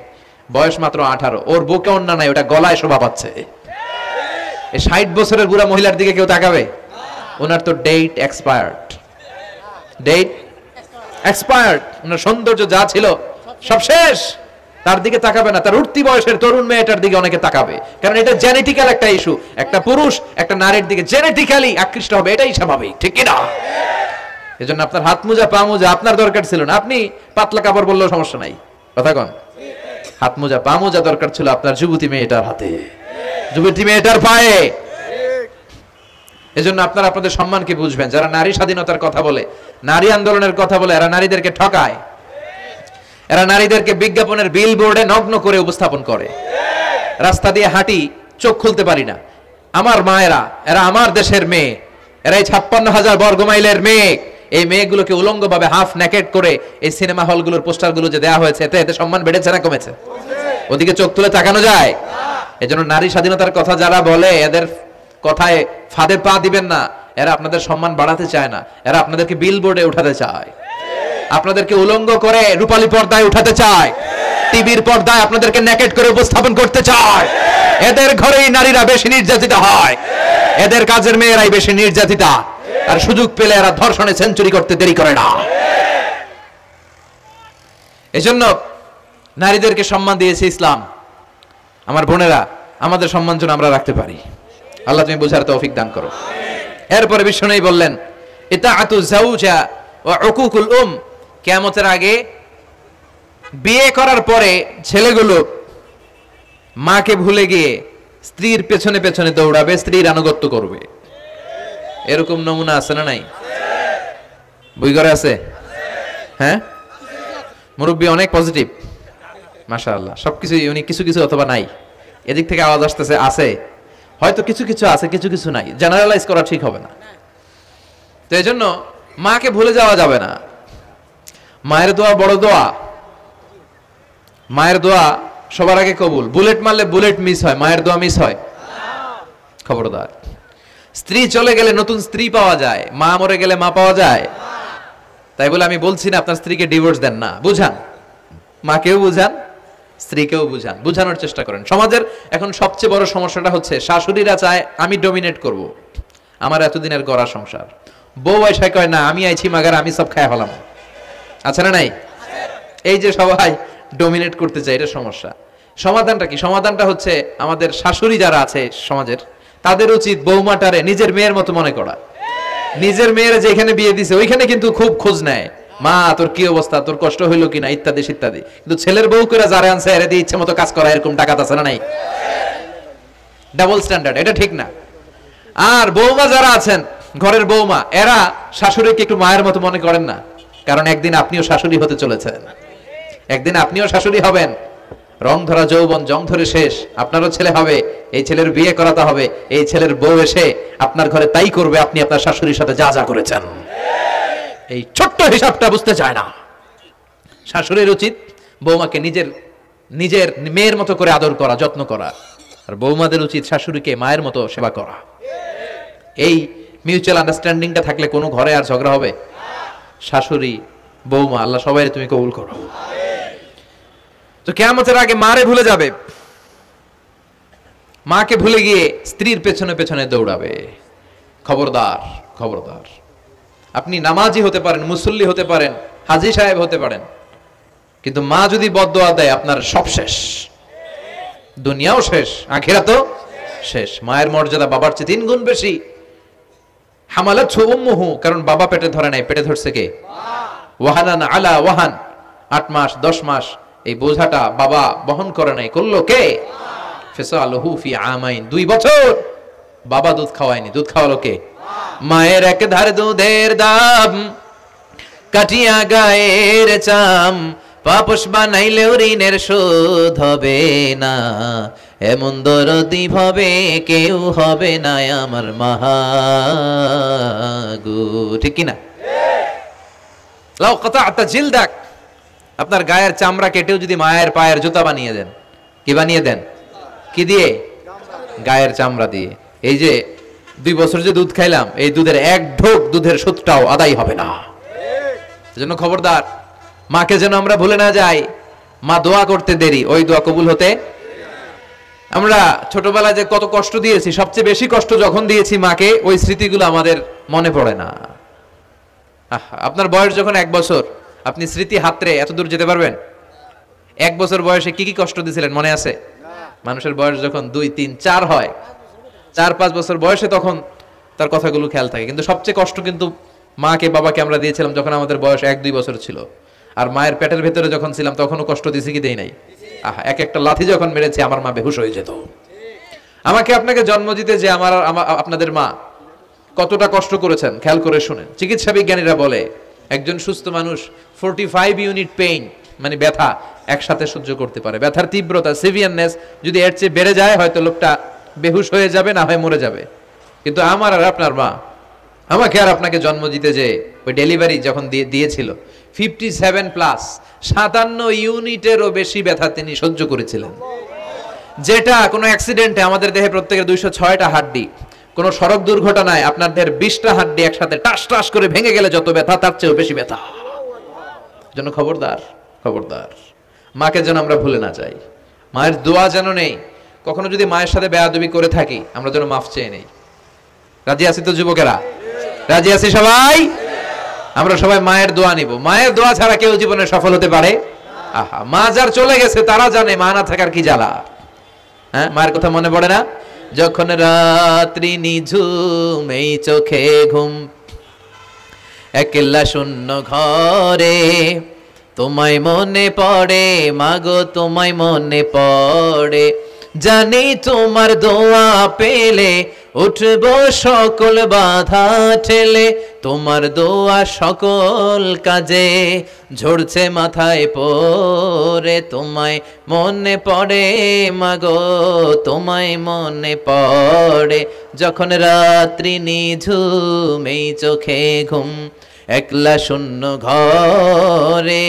বয়স মাত্র 18। ওর বুকে অন্যা নাই, ওটা গলায় শোভা পাচ্ছে। এই 60 বছরের বুড়া মহিলার দিকে কেউ তাকাবে? ওনার তো ডেট এক্সপায়ার্ড। Date expired. ওনার সৌন্দর্য যা ছিল সব শেষ। তার দিকে তাকাবে না। তার উঠতি বয়সের তরুণ মেয়েটার দিকে অনেকে তাকাবে, কারণ এটা জেনেটিক্যাল একটা ইস্যু। একটা পুরুষ একটা নারীর দিকে জেনেটিক্যালি আকৃষ্ট হবে, এটাই স্বাভাবিক, ঠিক কি না? এজন্য আপনার হাত মোজা, পা মোজা আপনার দরকার ছিল না। আপনি পাতলা কাপড় বললেও সমস্যা নাই। কথা কন। হাত মোজা, পা মোজা দরকার ছিল আপনার যুবতী মেয়েটার হাতে, যুবতী মেয়েটার পায়ে। এজন্য আপনারা আপনাদের সম্মানকে বুঝবেন। যারা নারী স্বাধীনতার কথা বলে, নারী আন্দোলনের কথা বলে, এরা নারীদেরকে ঠকায়। এরা নারীদেরকে বিজ্ঞাপনের বিলবোর্ডে নগ্ন করে উপস্থাপন করে। রাস্তা দিয়ে হাঁটি, চোখ খুলতে পারি না। আমার মায়েরা, এরা আমার দেশের মেয়ে, এরা এই 56,000 বর্গমাইলের মেয়ে। এই মেয়েগুলোকে উলঙ্গভাবে হাফ নেকেড করে এই সিনেমা হলগুলোর পোস্টারগুলো যে দেওয়া হয়েছে, এতে সম্মান বেড়েছে না কমেছে? ওদিকে চোখ তুলে তাকানো যায়? এজন্য নারী স্বাধীনতার কথা যারা বলে, এদের কথায় ফাঁদে পা দিবেন না। এরা আপনাদের সম্মান বাড়াতে চায় না, এরা আপনাদেরকে বিলবোর্ডে উঠাতে চায়, আপনাদেরকে উলঙ্গ করে রূপালী পর্দায় উঠাতে চায়, টিভির পর্দায় আপনাদেরকে নেকেড করে উপস্থাপন করতে চায়। এদের ঘরেই নারীরা বেশি নির্যাতিত হয়, এদের কাজের মেয়েরাই বেশি নির্যাতিতা। আর সুযোগ পেলে এরা ধর্ষণে সেঞ্চুরি করতে দেরি করে না। এজন্য নারীদেরকে সম্মান দিয়েছে ইসলাম। আমার বোনেরা, আমাদের সম্মান যেন আমরা রাখতে পারি। আল্লাহ তুমি বুঝার তৌফিক দান করো। এরপরে বিষ্ণু বললেন, ইতাআতু যাওজা ওয়া উকুকুল উম। কিয়ামতের আগে বিয়ে করার পরে ছেলেগুলো মাকে ভুলে গিয়ে স্ত্রীর পেছনে পেছনে দৌড়াবে, স্ত্রীর আনুগত্য করবে। এরকম নমুনা আছে না নাই? বই ঘরে আছে? হ্যাঁ, মুরব্বী অনেক পজিটিভ, মাশাআল্লাহ। সবকিছু ইউনিক, কিছু কিছু অথবা নাই। এদিক থেকে আওয়াজ আসতেছে, আছে হয়তো কিছু কিছু আছে, কিছু কিছু নাই। জেনারেলাইজ করা ঠিক হবে না। তো এই জন্য মাকে ভুলে যাওয়া যাবে না। মায়ের দোয়া বড় দোয়া। মায়ের দোয়া সবার আগে কবুল। বুলেট মারলে বুলেট মিস হয়, মায়ের দোয়া মিস হয়? খবরদার। স্ত্রী চলে গেলে নতুন স্ত্রী পাওয়া যায়, মা মরে গেলে মা পাওয়া যায়? তাই বলে আমি বলছি না আপনার স্ত্রীকে ডিভোর্স দেন না, বুঝান, মাকেও বুঝান, স্ত্রীকেও বুঝান, বুঝানোর চেষ্টা করেন। সমাজের এখন সবচেয়ে বড় সমস্যাটা হচ্ছে শাশুড়িরা চায় আমি ডমিনেট করব, আমার এতদিনের গড়া সংসার। বউ এসে কয় না আমি আইছি মাগার আমি সব খায় হলাম, আছে না নাই? এই যে সবাই ডমিনেট করতে চায়, এটা সমস্যা। সমাধানটা কি? সমাধানটা হচ্ছে আমাদের শাশুড়ি যারা আছে সমাজের, তাদের উচিত বৌমাটারে নিজের মেয়ের মতো মনে করা। নিজের মেয়ের যেখানে বিয়ে দিছে ওইখানে কিন্তু খুব খোঁজ নেয়, মা তোর কি অবস্থা, তোর কষ্ট হইলো কিনা, ইত্যাদি ইত্যাদি। কিন্তু ছেলের বউ করে যারা আনছে এর দিয়ে ইচ্ছে মতো কাজ করা, এরকম টাকা আছে না নাই? ডাবল স্ট্যান্ডার্ড, এটা ঠিক না। আর বৌমা যারা আছেন, ঘরের বৌমা, এরা শাশুড়িকে একটু মায়ের মতো মনে করেন না, কারণ একদিন আপনিও শাশুড়ি হতে চলেছেন, একদিন আপনিও শাশুড়ি হবেন। রং ধরা যৌবন জং ধরে শেষ, আপনারও ছেলে হবে, এই ছেলের বিয়ে করাতে হবে, এই ছেলের বউ এসে আপনার ঘরে তাই করবে আপনি আপনার শাশুড়ির সাথে যা যা করেছেন। এই ছোট্ট হিসাবটা বুঝতে চায় না। শাশুড়ির উচিত বৌমাকে নিজের নিজের মেয়ের মতো করে আদর করা, যত্ন করা, আর বৌমাদের উচিত শাশুড়িকে মায়ের মতো সেবা করা। এই মিউচুয়াল আন্ডারস্ট্যান্ডিংটা থাকলে কোনো ঘরে আর ঝগড়া হবে? শাশুড়ি বৌমা, আল্লাহ সবাই তুমি কবুল করো। তো কিয়ামতের আগে মারে ভুলে যাবে, মাকে ভুলে গিয়ে স্ত্রীর পেছনে পেছনে দৌড়াবে। খবরদার, খবরদার। আপনি নামাজি হতে পারেন, মুসল্লি হতে পারেন, হাজী সাহেব হতে পারেন, কিন্তু মা যদি বদদোয়া দেয় আপনার সব শেষ, দুনিয়াও শেষ, আখিরাতও শেষ। মায়ের মর্যাদা বাবার চেয়ে 3 গুণ বেশি। হামালাতহু উম্মুহু, কারণ বাবা পেটে ধরে নাই, পেটে ধরছে কে? ওয়াহানান আলা ওয়াহান, 8 মাস 10 মাস এই বোঝাটা বাবা বহন করে নাই, করলো কে? ফিসালুহু ফি আমাইন, 2 বছর বাবা দুধ খাওয়ায়নি, দুধ খাওয়ালো কে? মায়ের এক ধার দুধের দাম কাটিয়া গায়ের চাম, পাপস বানাইলেও ঋণের শোধ হবে না, এমন দরদি ভাবে কেউ হবে না আমার মাগো। ঠিক কিনা? লাউ কাতা'তা জিলদাক, আপনার গায়ের চামড়া কেটেও যদি মায়ের পায়ের জুতা বানিয়ে দেন, কি বানিয়ে দেন? কি দিয়ে? গায়ের চামড়া দিয়ে। এই যে 2 বছর যে দুধ খাইলাম, এই দুধের 1 ঢোক দুধের সুদটাও আদায় হবে না। এজন্য খবরদার, মাকে যেন আমরা ভুলে না যাই। মা দোয়া করতে দেরি, ওই দোয়া কবুল হতে। আমরা ছোটবেলায় যে কত কষ্ট দিয়েছি, সবচেয়ে বেশি কষ্ট যখন দিয়েছি মাকে, ওই স্মৃতিগুলো আমাদের মনে পড়ে না। আপনার বয়স যখন 1 বছর, আপনি স্মৃতি হাতরে এত দূর যেতে পারবেন? 1 বছর বয়সে কি কি কষ্ট দিয়েছিলেন মনে আছে? মানুষের বয়স যখন 2, 3, 4 হয়, 4-5 বছর বয়সে, তখন তার কথাগুলো খেয়াল থাকে। কিন্তু সবচেয়ে কষ্ট কিন্তু মাকে বাবাকে আমরা দিয়েছিলাম যখন আমাদের বয়স 1-2 বছর ছিল। আর মায়ের পেটের ভেতরে যখন ছিলাম তখনও কষ্ট দিয়েছি কি দেই নাই? এক একটা লাথি যখন মেরেছে আমার মা বেহুশ হয়ে যেত। আমাকে আপনাকে জন্ম দিতে যে আপনাদের মা কতটা কষ্ট করেছেন খেয়াল করে শুনেন। চিকিৎসা বিজ্ঞানীরা বলে একজন সুস্থ মানুষ 45 ইউনিট পেইন, মানে ব্যথা, একসাথে সহ্য করতে পারে। ব্যথার তীব্রতা, সিভিয়ারনেস যদি এর চেয়ে বেড়ে যায়, হয়তো লোকটা বেহুশ হয়ে যাবে, না হয় মরে যাবে। কিন্তু আমার আর আপনার মা আমাকে আর আপনাকে জন্ম দিতে যে ওই ডেলিভারি যখন দিয়েছিল, 57+, 57 ইউনিটেরও বেশি ব্যথা তিনি সহ্য করেছিলেন। যেটা কোনো অ্যাক্সিডেন্টে আমাদের দেহে প্রত্যেকের 206টা হাড্ডি, কোনো সড়ক দুর্ঘটনায় আপনার দেহের 20টা হাড্ডি একসাথে টাস টাস করে ভেঙে গেলে যত ব্যথা, তার চেয়েও বেশি ব্যথা। জন্য খবরদার, খবরদার, মাকে যেন আমরা ভুলে না যাই। মায়ের দোয়া যেন নেই। কখনো যদি মায়ের সাথে বেয়াদবি করে থাকি, আমরা যেন মাফ চেয়ে নেই। রাজি আছি তো যুবকেরা? রাজি আছি সবাই? আমরা সবাই মায়ের দোয়া নিব। মায়ের দোয়া ছাড়া কেউ জীবনে সফল হতে পারে? আহা, মা যার চলে গেছে তারা জানে মা না থাকার কি জ্বালা। হ্যাঁ, মায়ের কথা মনে পড়ে না? যখন রাত্রি নিঝুম, এই চোখে ঘুম, একলা শূন্য ঘরে, তোমায় মনে পড়ে মাগো, তোমায় মনে পড়ে, জানি তোমার দোয়া পেলে উঠব সকল বাধা ঠেলে, তোমার দোয়া সকল কাজে ঝরছে মাথায় পড়ে, তোমায় মনে পড়ে মাগো, তোমায় মনে পড়ে, যখন রাত্রি নিঝুম, এই চোখে ঘুম, একলা শূন্য ঘরে,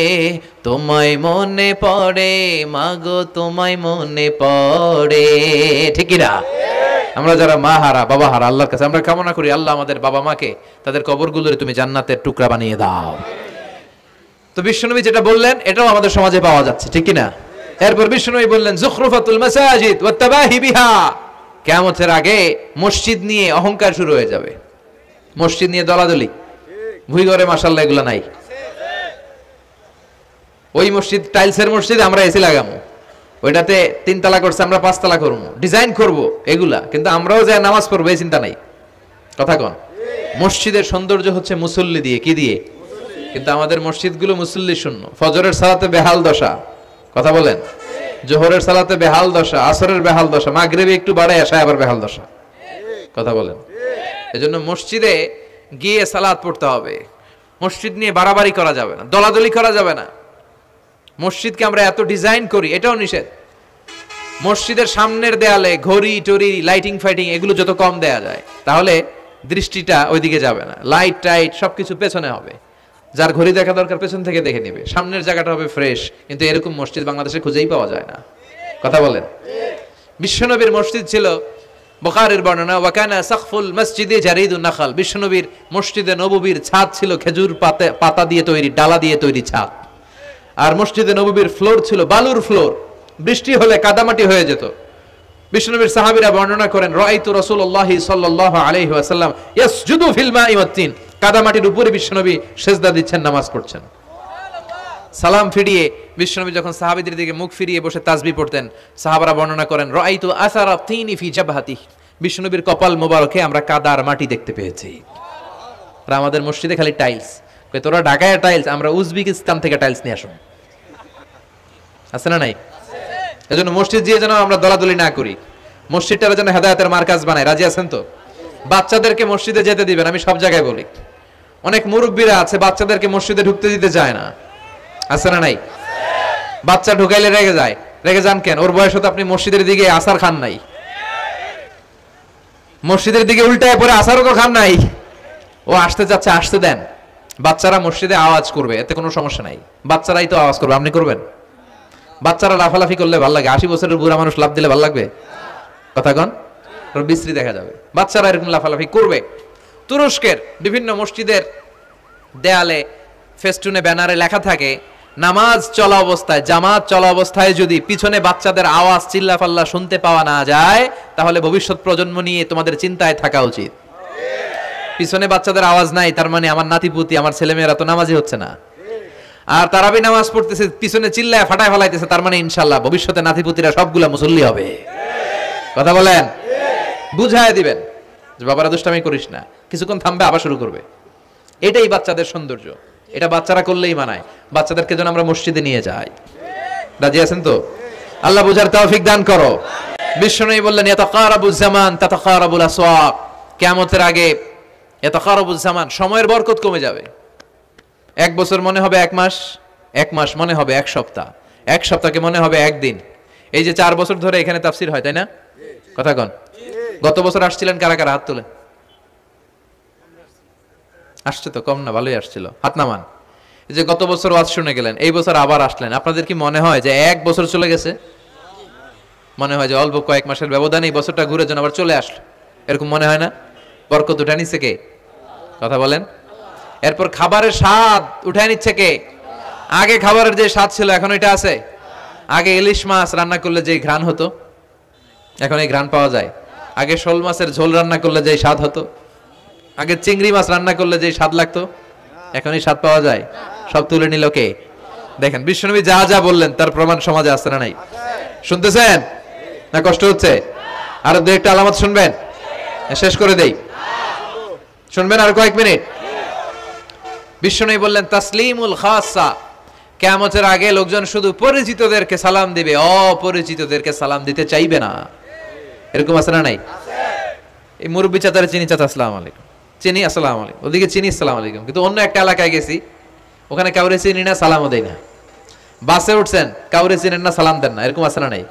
তোমায় মনে পড়ে মাগো, তোমায় মনে পড়ে। ঠিক না? আমরা যারা মা হারা, বাবা হারা, আল্লাহর কাছে আমরা কামনা করি, আল্লাহ আমাদের বাবা মাকে তাদের কবরগুলোরে তুমি জান্নাতের টুকরা বানিয়ে দাও। তো বিশ্বনবী যেটা বললেন এটাও আমাদের সমাজে পাওয়া যাচ্ছে, ঠিক না? এরপর বিষ্ণুই বললেন যুখরুফাতুল মাসাজিদ ওয়াত তাবাহি বিহা, কিয়ামতের আগে মসজিদ নিয়ে অহংকার শুরু হয়ে যাবে, মসজিদ নিয়ে দলাদলি, ভুইগরে মাশাআল্লাহ এগুলো নাই। ওই মসজিদ টাইলসের মসজিদ, আমরা এসি লাগামো, ওইটাতে 3 তলা করছে আমরা 5 তলা করবো, ডিজাইন করব এগুলা, কিন্তু আমরাও যা নামাজ পড়বো এই চিন্তা নাই। কথা কোন? মসজিদের সৌন্দর্য হচ্ছে মুসল্লি দিয়ে, কি দিয়ে? কিন্তু আমাদের মসজিদগুলো মুসল্লি শূন্য। ফজরের সালাতে বেহাল দশা, কথা বলেন, জোহরের সালাতে বেহাল দশা, আসরের বেহাল দশা, মাগরিবে একটু বাড়ায় আসা আবার বেহাল দশা, কথা বলেন। এজন্য মসজিদে গিয়ে সালাত পড়তে হবে, মসজিদ নিয়ে বাড়াবাড়ি করা যাবে না, দলাদলি করা যাবে না। মসজিদকে আমরা এত ডিজাইন করি, এটাও নিষেধ। মসজিদের সামনের দেয়ালে ঘড়ি টড়ি লাইটিং ফাইটিং এগুলো যত কম দেয়া যায়, তাহলে দৃষ্টিটা ওইদিকে যাবে না। লাইট টাইট সবকিছু পেছনে হবে, যার ঘড়ি দেখা দরকার পেছন থেকে দেখে নিবে, সামনের জায়গাটা হবে ফ্রেশ। কিন্তু এরকম মসজিদ বাংলাদেশে খুঁজেই পাওয়া যায় না, কথা বলেন। বিশ্বনবীর মসজিদ ছিল, বুখারীর বর্ণনা, ওয়াকানা সাকফুল মসজিদে জারিদুন নাখাল, বিশ্বনবীর মসজিদে নববীর ছাদ ছিল খেজুর পাতা দিয়ে তৈরি, ডালা দিয়ে তৈরি ছাদ। আর মসজিদে নববীর ফ্লোর ছিল বালুর ফ্লোর, বৃষ্টি হলে কাদামাটি হয়ে যেত। বিশ্বনবীর সাহাবীরা বর্ণনা করেন, রাআইতু রাসূলুল্লাহ সাল্লাল্লাহু আলাইহি ওয়াসাল্লাম ইয়াসজুদু ফিল মাই ওয়াত-তিন, কাদামাটির উপরে বিশ্বনবী সিজদা দিচ্ছেন, নামাজ পড়ছেন। সালাম ফিরিয়ে বিশ্বনবী যখন সাহাবীদের দিকে মুখ ফিরিয়ে বসে তাসবিহ পড়তেন, সাহাবারা বর্ণনা করেন, রাআইতু আসারা তিনি ফি জাবহাতিহি, বিশ্বনবীর কপাল মোবারকে আমরা কাদার মাটি দেখতে পেয়েছি। আর আমাদের মসজিদে খালি টাইলস, কই তোরা ঢাকায় টাইলস, আমরা উজবেকিস্তান থেকে টাইলস নিয়ে আসুন, আছে না নাই? এজন্য মসজিদ দিয়ে যেন আমরা দলাদলি না করি, মসজিদটা যেন হেদায়েতের মার্কাজ বানায়। রাজি আছেন তো? বাচ্চাদেরকে মসজিদে যেতে দিবেন, আমি সব জায়গায় বলি। অনেক মুরব্বীরা আছে বাচ্চাদেরকে মসজিদে ঢুকতে দিতে চায় না, আছে না নাই? বাচ্চা ঢুকাইলে রেগে যায়, রেগে যান কেন? ওর বয়স হতো আপনি মসজিদের দিকে আসার খান নাই, মসজিদের দিকে উল্টায় পরে আসারও তো খান নাই, ও আসতে যাচ্ছে, আসতে দেন। বাচ্চারা মসজিদে আওয়াজ করবে, এতে কোনো সমস্যা নাই, বাচ্চারাই তো আওয়াজ করবে, আপনি করবেন? বাচ্চারা লাফালাফি করলে ভালো লাগে, 80 বছরের বুড়া মানুষ লাফ দিলে ভালো লাগবে? কথা কন, বিশ্রী দেখা যাবে। বাচ্চারা এরকম লাফালাফি করবে। তুরস্কের বিভিন্ন মসজিদের দেয়ালে ফেস্টুনে ব্যানারে লেখা থাকে, নামাজ চলা অবস্থায়, জামাত চলা অবস্থায় যদি পিছনে বাচ্চাদের আওয়াজ চিল্লাফাল্লা শুনতে পাওয়া না যায়, তাহলে ভবিষ্যৎ প্রজন্ম নিয়ে তোমাদের চিন্তায় থাকা উচিত। পিছনে বাচ্চাদের আওয়াজ নাই, তার মানে আমার নাতিপুতি, আমার ছেলেমেয়েরা তো নামাজি হচ্ছে না। আর তারাবি নামাজ পড়তেছে, পিছনে চিল্লায় ফাটায় ফেলাইতেছে, তার মানে ইনশাআল্লাহ ভবিষ্যতে নাতিপুতিরা সবগুলা মুসল্লি হবে। কথা বলেন, বুঝায় দিবেন যে বাবারা দুষ্টামি করিস না, কিছুক্ষণ থামবে আবার শুরু করবে। এটাই বাচ্চাদের সৌন্দর্য, এটা বাচ্চারা করলেই মানায়। বাচ্চাদেরকে যেন আমরা মসজিদে নিয়ে যাই। রাজি আছেন তো? আল্লাহ বুঝার তৌফিক দান করো। বিশ্বনবী বললেন, ইয়াতাকারাবুজ জামান তাতাকারাবুল আসওয়াক, কিয়ামতের আগে ইয়াতাকারাবুজ জামান, সময়ের বরকত কমে যাবে। 1 বছর মনে হবে 1 মাস, 1 মাস মনে হবে 1 সপ্তাহ, 1 সপ্তাহকে মনে হবে 1 দিন। এই যে 4 বছর ধরে এখানে তাফসীর হয়, তাই না? কথা কন, গত বছর আসছিলেন কারা কারা? হাত তোলেন। আসছে তো কম না, ভালোই আসছিল, হাত নামান। এই যে গত বছর ওয়াজ শুনে গেলেন, এই বছর আবার আসলেন, আপনাদের কি মনে হয় যে 1 বছর চলে গেছে? মনে হয় যে অল্প কয়েক মাসের ব্যবধানে এই বছরটা ঘুরে যেন আবার চলে আসলো, এরকম মনে হয় না? বরকত উঠে নিচ্ছে কে? কথা বলেন। এরপর খাবারের স্বাদ উঠায় নিচ্ছে কে? আগে খাবারের যে স্বাদ ছিল এখন এটা আছে? আগে ইলিশ মাছ রান্না করলে যে ঘ্রাণ হতো, এখন এই ঘ্রাণ পাওয়া যায়? আগে শোল মাছের ঝোল রান্না করলে যে স্বাদ হতো, আগে চিংড়ি মাছ রান্না করলে যে স্বাদ লাগতো, এখন এই স্বাদ পাওয়া যায়? সব তুলে নিল কে? দেখেন বিশ্বনবী যা যা বললেন তার প্রমাণ সমাজে আসছে না নাই? শুনতেছেন না কষ্ট হচ্ছে? আর 2-1টা আলামত শুনবেন, শেষ করে দেই, শুনবেন আর কয়েক মিনিট। বিশ্বনবী বললেন, তাসলিমুল খাসা, কিয়ামতের আগে লোকজন শুধু পরিচিতদেরকে সালাম দিবে, অপরিচিতদেরকে সালাম দিতে চাইবে না। এরকম আছে না নাই? এই মুরব্বী চাচারে চিনি, চাচা আসসালামু আলাইকুম, চিনি আসসালামু আলাইকুম, ওদিকে চিনি আসসালামু আলাইকুম, কিন্তু অন্য একটা এলাকায় গেছি, ওখানে কাউরে চিনি না, সালামও দেই না। বাসে উঠছেন, কাউরে চিনেন না, সালাম দেন না, এরকম আছে না নাই?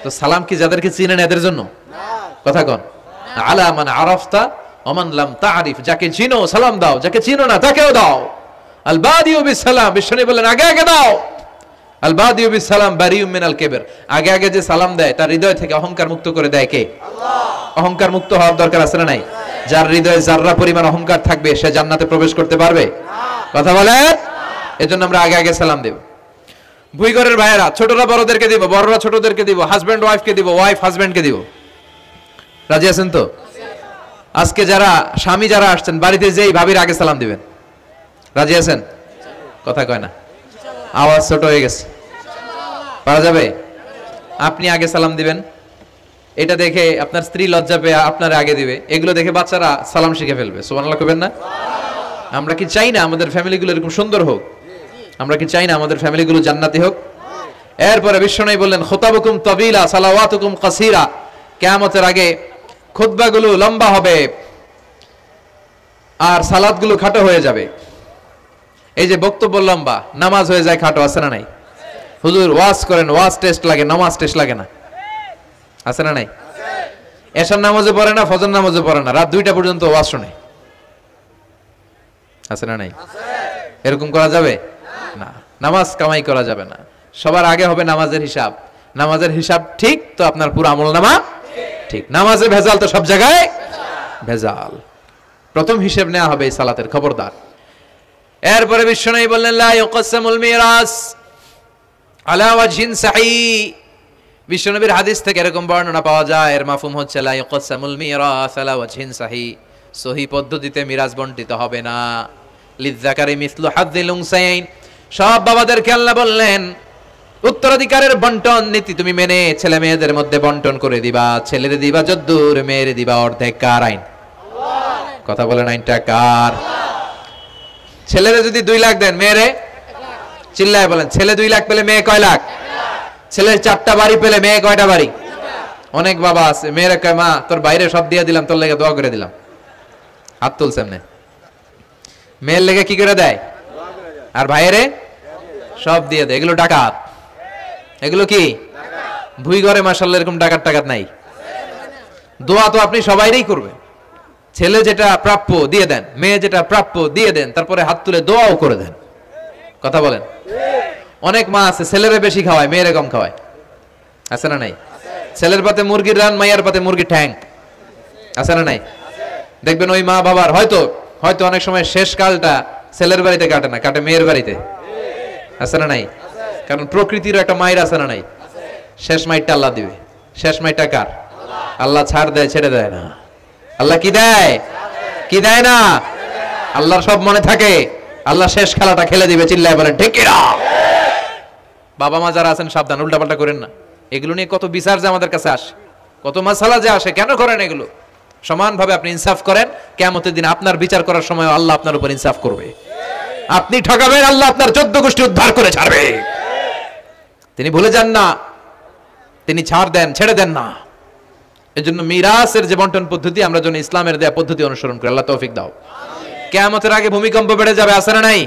তো সালাম কি যাদেরকে চিনেন এদের জন্য? কথা কন, আলা মান আরাফতা ওমান লাম তারিফ, যাকে চিনো সালাম দাও, যাকে চিনো না তাকেও দাও। আল বাদিউ বিস সালাম, বিশ্বনবী বলেন আগে আগে দাও। আল বাদিউ বিস সালাম বারিউম মিনাল কিবর, আগে আগে যে সালাম দেয় তার হৃদয় থেকে অহংকার মুক্ত করে দেয় কে? আল্লাহ। অহংকার মুক্ত হওয়ার দরকার আছে না নাই? যার হৃদয়ে যাররা পরিমাণ অহংকার থাকবে সে জান্নাতে প্রবেশ করতে পারবে? কথা বলেন। এজন্য আমরা আগে আগে সালাম দেব। ভুইগরের ভাইয়েরা ছোটরা বড়দেরকে দিব, বড়রা ছোটদেরকে দিব, হাজব্যান্ড ওয়াইফকে দিব, ওয়াইফ হাজব্যান্ডকে দিব। রাজি আছেন তো? আজকে যারা স্বামী যারা আসছেন বাড়িতে যেই ভাবির আগে সালাম দিবেন। রাজি আছেন? কথা কয় না, আওয়াজ ছোট হয়ে গেছে। পারা যাবে? আপনি আগে সালাম দিবেন, এটা দেখে আপনার স্ত্রী লজ্জা পেয়ে আপনার আগে দিবে, এগুলো দেখে বাচ্চারা সালাম শিখে ফেলবে। সুবহানাল্লাহ কইবেন না? আমরা কি চাই না আমাদের ফ্যামিলিগুলো এরকম সুন্দর হোক? আমরা কি চাই না আমাদের ফ্যামিলিগুলো জান্নাতি হোক? এরপরে বিশ্বনবী বললেন খুতাবুকুম তাবিলা সালাওয়াতুকুম কাসীরা, কিয়ামতের আগে খুতবাগুলো লম্বা হবে আর সালাতগুলো খাটো হয়ে যাবে। এই যে বক্তব্য লম্বা, নামাজ হয়ে যায় খাটো, আছে না নাই? হুজুর ওয়াজ করেন, ওয়াজ টেস্ট লাগে, নামাজ টেস্ট লাগে না, আছে না নাই? এশার নামাজে পড়ে না, ফজর নামাজে পড়ে না, রাত 2টা পর্যন্ত ওয়াজ শুনে, আছে না নাই? এরকম করা যাবে না, নামাজ কামাই করা যাবে না। সবার আগে হবে নামাজের হিসাব। নামাজের হিসাব ঠিক তো আপনার পুরো আমলনামা ঠিক। নামাজে ভেজাল তো সব জায়গায় ভেজাল। প্রথম হিসাব নেওয়া হবে এই সালাতের, খবরদার। এরপরে বিশ্বনবী বললেন লা ইউকসামুল মিরাস আলা ওয়াজহিন সাহিহ। বিশ্বনবীর হাদিস থেকে এরকম বর্ণনা পাওয়া যায়, এর মাফহুম হচ্ছে লা ইউকসামুল মিরাস আলা ওয়াজহিন সাহিহ, সহিহ পদ্ধতিতে মিরাজ বণ্টিত হবে না। লিযযাকারি মিসলু হাযযিল উনসায়াইন, সব বাবাদেরকে আল্লাহ বললেন উত্তরাধিকারের বন্টন নীতি তুমি মেনে ছেলে মেয়েদের মধ্যে বন্টন করে দিবা। ছেলেরে দিবা যদ্দুর, মেয়েরে দিবা অর্ধেক। কার আইন? কথা বলেন, আইনটা কার? ছেলেরে যদি 2 লাখ দেন, মেয়েরে চিল্লায় বলেন, ছেলে 2 লাখ পেলে মেয়ে কয় লাখ? ছেলের 4টা বাড়ি পেলে মেয়ে কয়টা বাড়ি? অনেক বাবা আছে মেয়েরে কয় মা তোর বাইরে সব দিয়ে দিলাম, তোর লেগে দোয়া করে দিলাম। হাত তুলছে এমনি। মেয়ের লেগে কি করে দেয়? আর ভাইয়েরে সব দিয়ে দেয়। এগুলো ডাকাত। এগুলো কি ভুই ঘরে? মাশাআল্লাহ এরকম ডাকাত টাকাত নাই। দোয়া তো আপনি সবাইরই করবেন। ছেলে যেটা প্রাপ্য দিয়ে দেন, মেয়ে যেটা প্রাপ্য দিয়ে দেন, তারপরে হাত তুলে দোয়াও করে দেন। কথা বলেন। অনেক মা আছে ছেলেরে বেশি খাওয়ায়, মেয়েরে কম খাওয়ায়, আছে না নাই? ছেলের পাতে মুরগির রান, মায়ের পাতে মুরগির ঠ্যাং, আছে না নাই? দেখবেন ওই মা বাবার হয়তো অনেক সময় শেষ কালটা ছেলের বাড়িতে কাটে না, কাটে মেয়ের বাড়িতে, আছে না নাই? কারণ প্রকৃতির একটা মায়ের, আছে না নাই? শেষ মাইরটা আল্লাহ দিবে। শেষ মাইরটা কার? আল্লাহ ছাড় দেয়, ছেড়ে দেয় না। আল্লাহ কি দেয়? কি দেয় না? আল্লাহর সব মনে থাকে। আল্লাহ শেষ খেলাটা খেলে দিবে। চিল্লায় বলেন ঠিক কিনা? বাবা মা যারা আছেন সাবধান, উল্টাপাল্টা করেন না। এগুলো নিয়ে কত বিচার যে আমাদের কাছে আসে, কত মাসালা যে আসে। কেন করেন এগুলো? সমানভাবে আপনি ইনসাফ করেন, কিয়ামতের দিন আপনার বিচার করার সময় আল্লাহ আপনার উপর ইনসাফ করবে। আপনি ঠকাবেন, আল্লাহ আপনার 14 গোষ্ঠী উদ্ধার করে ছাড়বে। তিনি ভুলে যান না, তিনি ছাড় দেন, ছেড়ে দেন না। এজন্য মিরাসের যে বন্টন পদ্ধতি, আমরা যেন ইসলামের দেয়া পদ্ধতি অনুসরণ করি। আল্লাহ তৌফিক দাও। কিয়ামতের আগে ভূমিকম্প বেড়ে যাবে, আছে না নাই?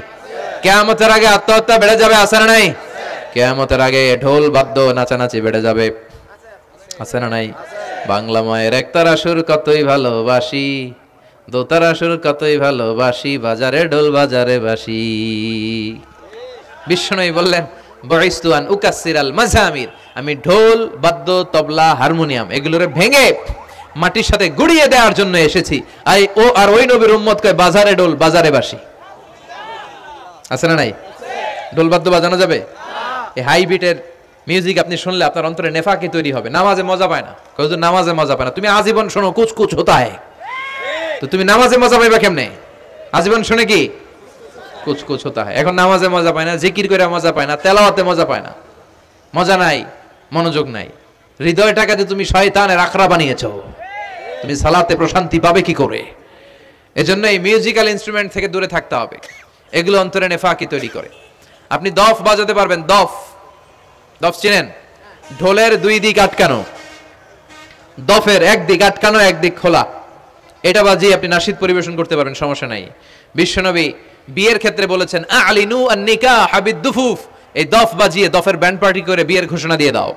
কিয়ামতের আগে আত্মহত্যা বেড়ে যাবে, আছে না নাই? কিয়ামতের আগে ঢোল বাদ্য নাচানাচি বেড়ে যাবে, আছে না নাই? বাংলা মায়ের একতারা সুর কতই ভালোবাসি, দোতারা সুর কতই ভালোবাসি, বাজারে ঢোল বাজারে বাসি। বিশ্বনবী বললেন বুইস্তু আন উকাসসিরাল মাযামির, আমি ঢোল বাদ্য তবলা হারমোনিয়াম এগুলোরে ভেঙে মাটির সাথে গুড়িয়ে দেওয়ার জন্য এসেছি। আর ওই নবীর উম্মত কয় বাজারে ঢোল বাজারে বাসি, আছে না নাই? ঢোল বাদ্য বাজানো যাবে? এই হাই বিটের মিউজিক আপনি শুনলে আপনার অন্তরে নেফাকি তৈরি হবে। নামাজে মজা পায় না, হুজুর নামাজে মজা পায় না। তুমি আজীবন শোনো কুছ কুছ হোতা है, তো তুমি নামাজে মজা পাইবা কেমনে? আজীবন শুনে কি কুছ কুছ হোতা है। এখন নামাজে মজা পায় না, জিকির করে মজা পায় না, তেলাওয়াতে মজা পায় না, মজা নাই, মনোযোগ নাই। হৃদয়টাকে তুমি শয়তানের আখড়া বানিয়েছো, তুমি সালাতে প্রশান্তি পাবে কি করে? এজন্য এই মিউজিক্যাল ইনস্ট্রুমেন্ট থেকে দূরে থাকতে হবে। এগুলো অন্তরে নেফাকি তৈরি করে। আপনি দফ বাজাতে পারবেন, দফ চিনেন? ঢোলের 2 দিক আটকানো, দফের এক দিক আটকানো এক দিক খোলা, এটা বাজিয়ে আপনি নাশিদ পরিবেশন করতে পারবেন, সমস্যা নাই। বিশ্বনবী বিয়ের ক্ষেত্রে বলেছেন আলিনু আন নিকাহ বিদ-দুফুফ, এই দফ বাজিয়ে দফের ব্যান্ড পার্টি করে বিয়ের ঘোষণা দিয়ে দাও।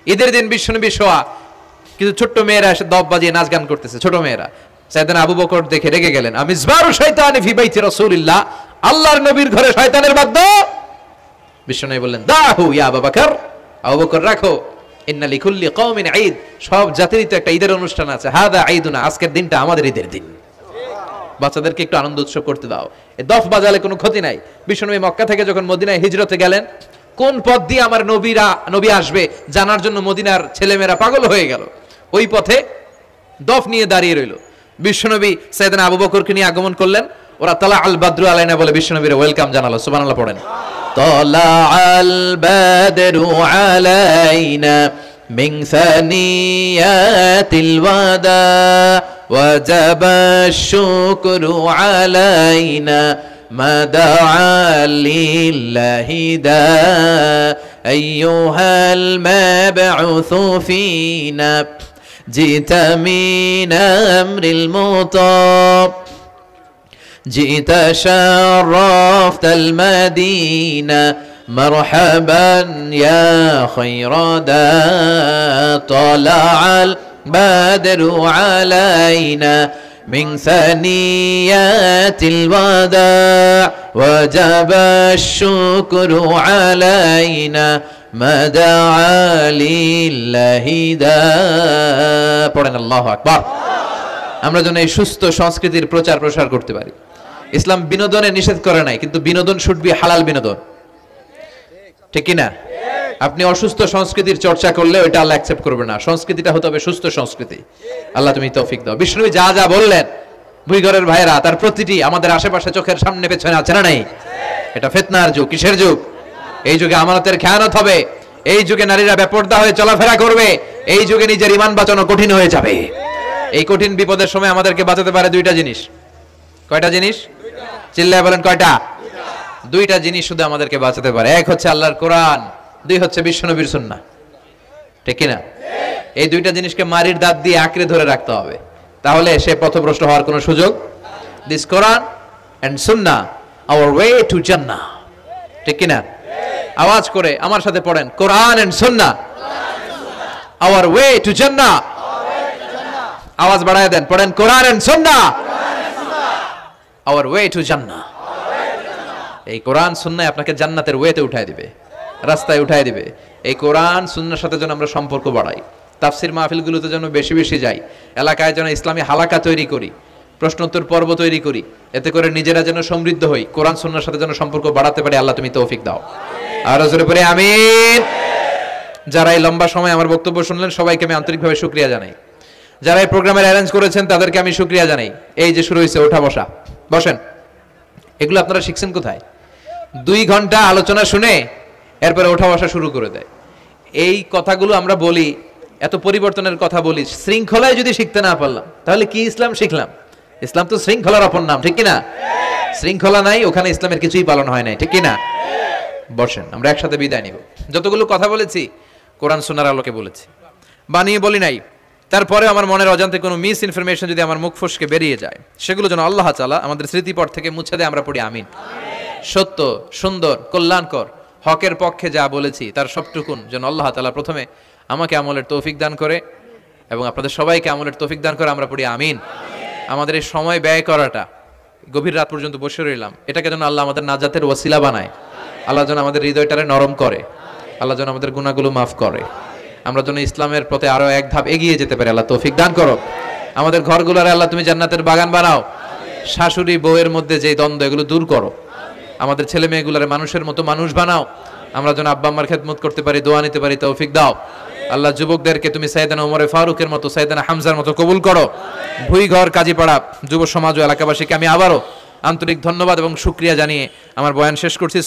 ঈদের দিন বিশ্বনবী শোয়া কিছু ছোট্ট মেয়েরা এসে দফ বাজিয়ে নাচ গান করতেছে, ছোট মেয়েরা। সাইয়েদনা আবু বকর দেখে রেগে গেলেন, আমিজবারু শাইতানি ফি বাইতি রাসূলিল্লাহ, আল্লাহর নবীর ঘরে শয়তানের বাদ্য। বিশ্বনবী বললেন দাহু ইয়া আবু বকর, আবু বকর রাখো, ইন্না লিকুল্লি কওমিন ঈদ, সব জাতিরই তো একটা ঈদের অনুষ্ঠান আছে। হাদা ঈদুনা, আজকের দিনটা আমাদের ঈদের দিন, বাচ্চাদেরকে একটু আনন্দ উৎসব করতে দাও। এই দফ বাজালে কোনো ক্ষতি নাই। বিশ্বনবী মক্কা থেকে যখন মদিনায় হিজরতে গেলেন, কোন পথ দিয়ে আমার নবী আসবে জানার জন্য মদিনার ছেলেমেয়েরা পাগল হয়ে গেল। ওই পথে দফ নিয়ে দাঁড়িয়ে রইল। বিশ্বনবী সাইয়েদনা আবু বকরকে নিয়ে আগমন করলেন। ওরা তালা আল বাদরু আলাইনা বলে বিশ্বনবীর ওয়েলকাম জানালো। সুবহানাল্লাহ পড়েন। তালা আল বাদরু আলাইনা মিন সানিয়াতিল ওয়াদা ওয়াজাবা শুকরু আলাইনা ما دعا لله دا أيها المبعوث فينا جئت من أمر المطاب جئت شرفت المدينة مرحبا يا خير دا طلع البدر علينا من ثنيات الوداع وجب الشكر علينا ما دعا لله دا পড়েন আল্লাহু আকবার। আমরা যেন এই সুস্থ সংস্কৃতির প্রচার প্রসার করতে পারি। ইসলাম বিনোদনে নিষেধ করে নাই, কিন্তু বিনোদন শুড বি হালাল বিনোদন, ঠিক কি না? আপনি অসুস্থ সংস্কৃতির চর্চা করলে ওটা আল্লাহ অ্যাকসেপ্ট করবে না। সংস্কৃতিটা হতে হবে সুস্থ সংস্কৃতি। আল্লাহ তুমি তৌফিক দাও। বিষ্ণুবী যা যা বললেন, ভুইঘরের ভাইরা, তার প্রতিটি আমাদের আশেপাশে চোখের সামনে পেছনে আছে না নাই? এটা ফিতনার যুগ। কিসের যুগ? এই যুগে আমানতের খেয়ানত হবে, এই যুগে নারীরা বেপরদা হয়ে চলাফেরা করবে, এই যুগে নিজের ঈমান বাঁচানো কঠিন হয়ে যাবে। এই কঠিন বিপদের সময় আমাদেরকে বাঁচাতে পারে দুইটা জিনিস। কয়টা জিনিস? চিল্লায় বলেন কয়টা? দুইটা জিনিস শুধু আমাদেরকে বাঁচাতে পারে। এক হচ্ছে আল্লাহর কোরআন, দুই হচ্ছে বিশ্বনবীর সুন্নাহ, ঠিক কি না? এই দুইটা জিনিসকে মারির দাঁত দিয়ে আঁকড়ে ধরে রাখতে হবে, তাহলে সে পথভ্রষ্ট হওয়ার কোনো সুযোগ। This Quran and Sunnah hour way to জান্নাহ, ঠিক কি না? আওয়াজ করে আমার সাথে পড়েন, কোরআন and Sunnah hour way to জান্নাহ। আওয়াজ বাড়ায় দেন, পড়েন, কোরআন and Sunnah hour way to জান্নাহ। এই কোরআন সুন্নাহ আপনাকে জান্নাতের ওয়েতে উঠায় দিবে, রাস্তায় উঠায় দিবে। এই কোরআন সুন্নাহর সাথে যেন আমরা সম্পর্ক বাড়াই, তাফসির মাহফিলগুলোতে যেন বেশি বেশি যাই, এলাকায় যেন ইসলামী হালাকা তৈরি করি, প্রশ্নোত্তর পর্ব তৈরি করি, এতে করে নিজেরা যেন সমৃদ্ধ হই, কোরআন সুন্নাহর সাথে যেন সম্পর্ক বাড়াতে পারি। আল্লাহ তুমি তৌফিক দাও। আর জোরে পড়ে আমিন। যারা এই লম্বা সময় আমার বক্তব্য শুনলেন সবাইকে আমি আন্তরিকভাবে শুকরিয়া জানাই। যারা এই প্রোগ্রামের অ্যারেঞ্জ করেছেন তাদেরকে আমি শুকরিয়া জানাই। এই যে শুরু হয়েছে ওঠা বসা, বসেন, এগুলো আপনারা শিখছেন কোথায়? 2 ঘন্টা আলোচনা শুনে এরপরে ওঠা বসা শুরু করে দেয়। এই কথাগুলো আমরা বলি, এত পরিবর্তনের কথা বলি, শৃঙ্খলায় যদি শিখতে না পারলাম তাহলে কি ইসলাম শিখলাম? ইসলাম তো শৃঙ্খলার অপর নাম, ঠিক কিনা? শৃঙ্খলা নাই ওখানে ইসলামের কিছুই পালন হয় নাই, ঠিক কিনা? বসেন, আমরা একসাথে বিদায় নিব। যতগুলো কথা বলেছি কোরআন সুন্নাহর আলোকে বলেছি, বানিয়ে বলি নাই। তারপরে আমার মনের অজান্তে কোনো মিস ইনফরমেশন যদি আমার মুখ ফসকে বেরিয়ে যায়, সেগুলো যেন আল্লাহ তাআলা আমাদের স্মৃতিপট থেকে মুছে দেয়। আমরা পড়ি আমিন। সত্য, সুন্দর, কল্যাণকর, হকের পক্ষে যা বলেছি তার সবটুকুন যেন আল্লাহ তাআলা প্রথমে আমাকে আমলের তৌফিক দান করে এবং আপনাদের সবাইকে আমলের তৌফিক দান করে। আমরা পড়ি আমিন। আমাদের এই সময় ব্যয় করাটা, গভীর রাত পর্যন্ত বসে রইলাম, এটাকে যেন আল্লাহ আমাদের নাজাতের ওসিলা বানায়। আল্লাহ যেন আমাদের হৃদয়টারে নরম করে, আল্লাহ যেন আমাদের গুনাহগুলো মাফ করে, আমরা যেন ইসলামের পথে আরো এক ধাপ এগিয়ে যেতে পারি। আল্লাহ তৌফিক দান করো। আমাদের ঘরগুলোরে আল্লাহ তুমি জান্নাতের বাগান বানাও। শাশুড়ি বউয়ের মধ্যে যে দ্বন্দ্ব, এগুলো দূর করো। আমাদের ছেলে মেয়েগুলোরে মানুষের মতো মানুষ বানাও। আমরা যেন আব্বা আম্মার খেদমত করতে পারি, দোয়া নিতে পারি, তৌফিক দাও। আল্লাহ যুবকদেরকে তুমি সাইয়েদনা ওমরে ফারুকের মতো, সাইয়েদনা হামজার মতো কবুল করো। ভুইঘর, কাজীপাড়া যুব সমাজ ও এলাকাবাসীকে আমি আবারও আন্তরিক ধন্যবাদ এবং শুকরিয়া জানিয়ে আমার বয়ান শেষ করছি।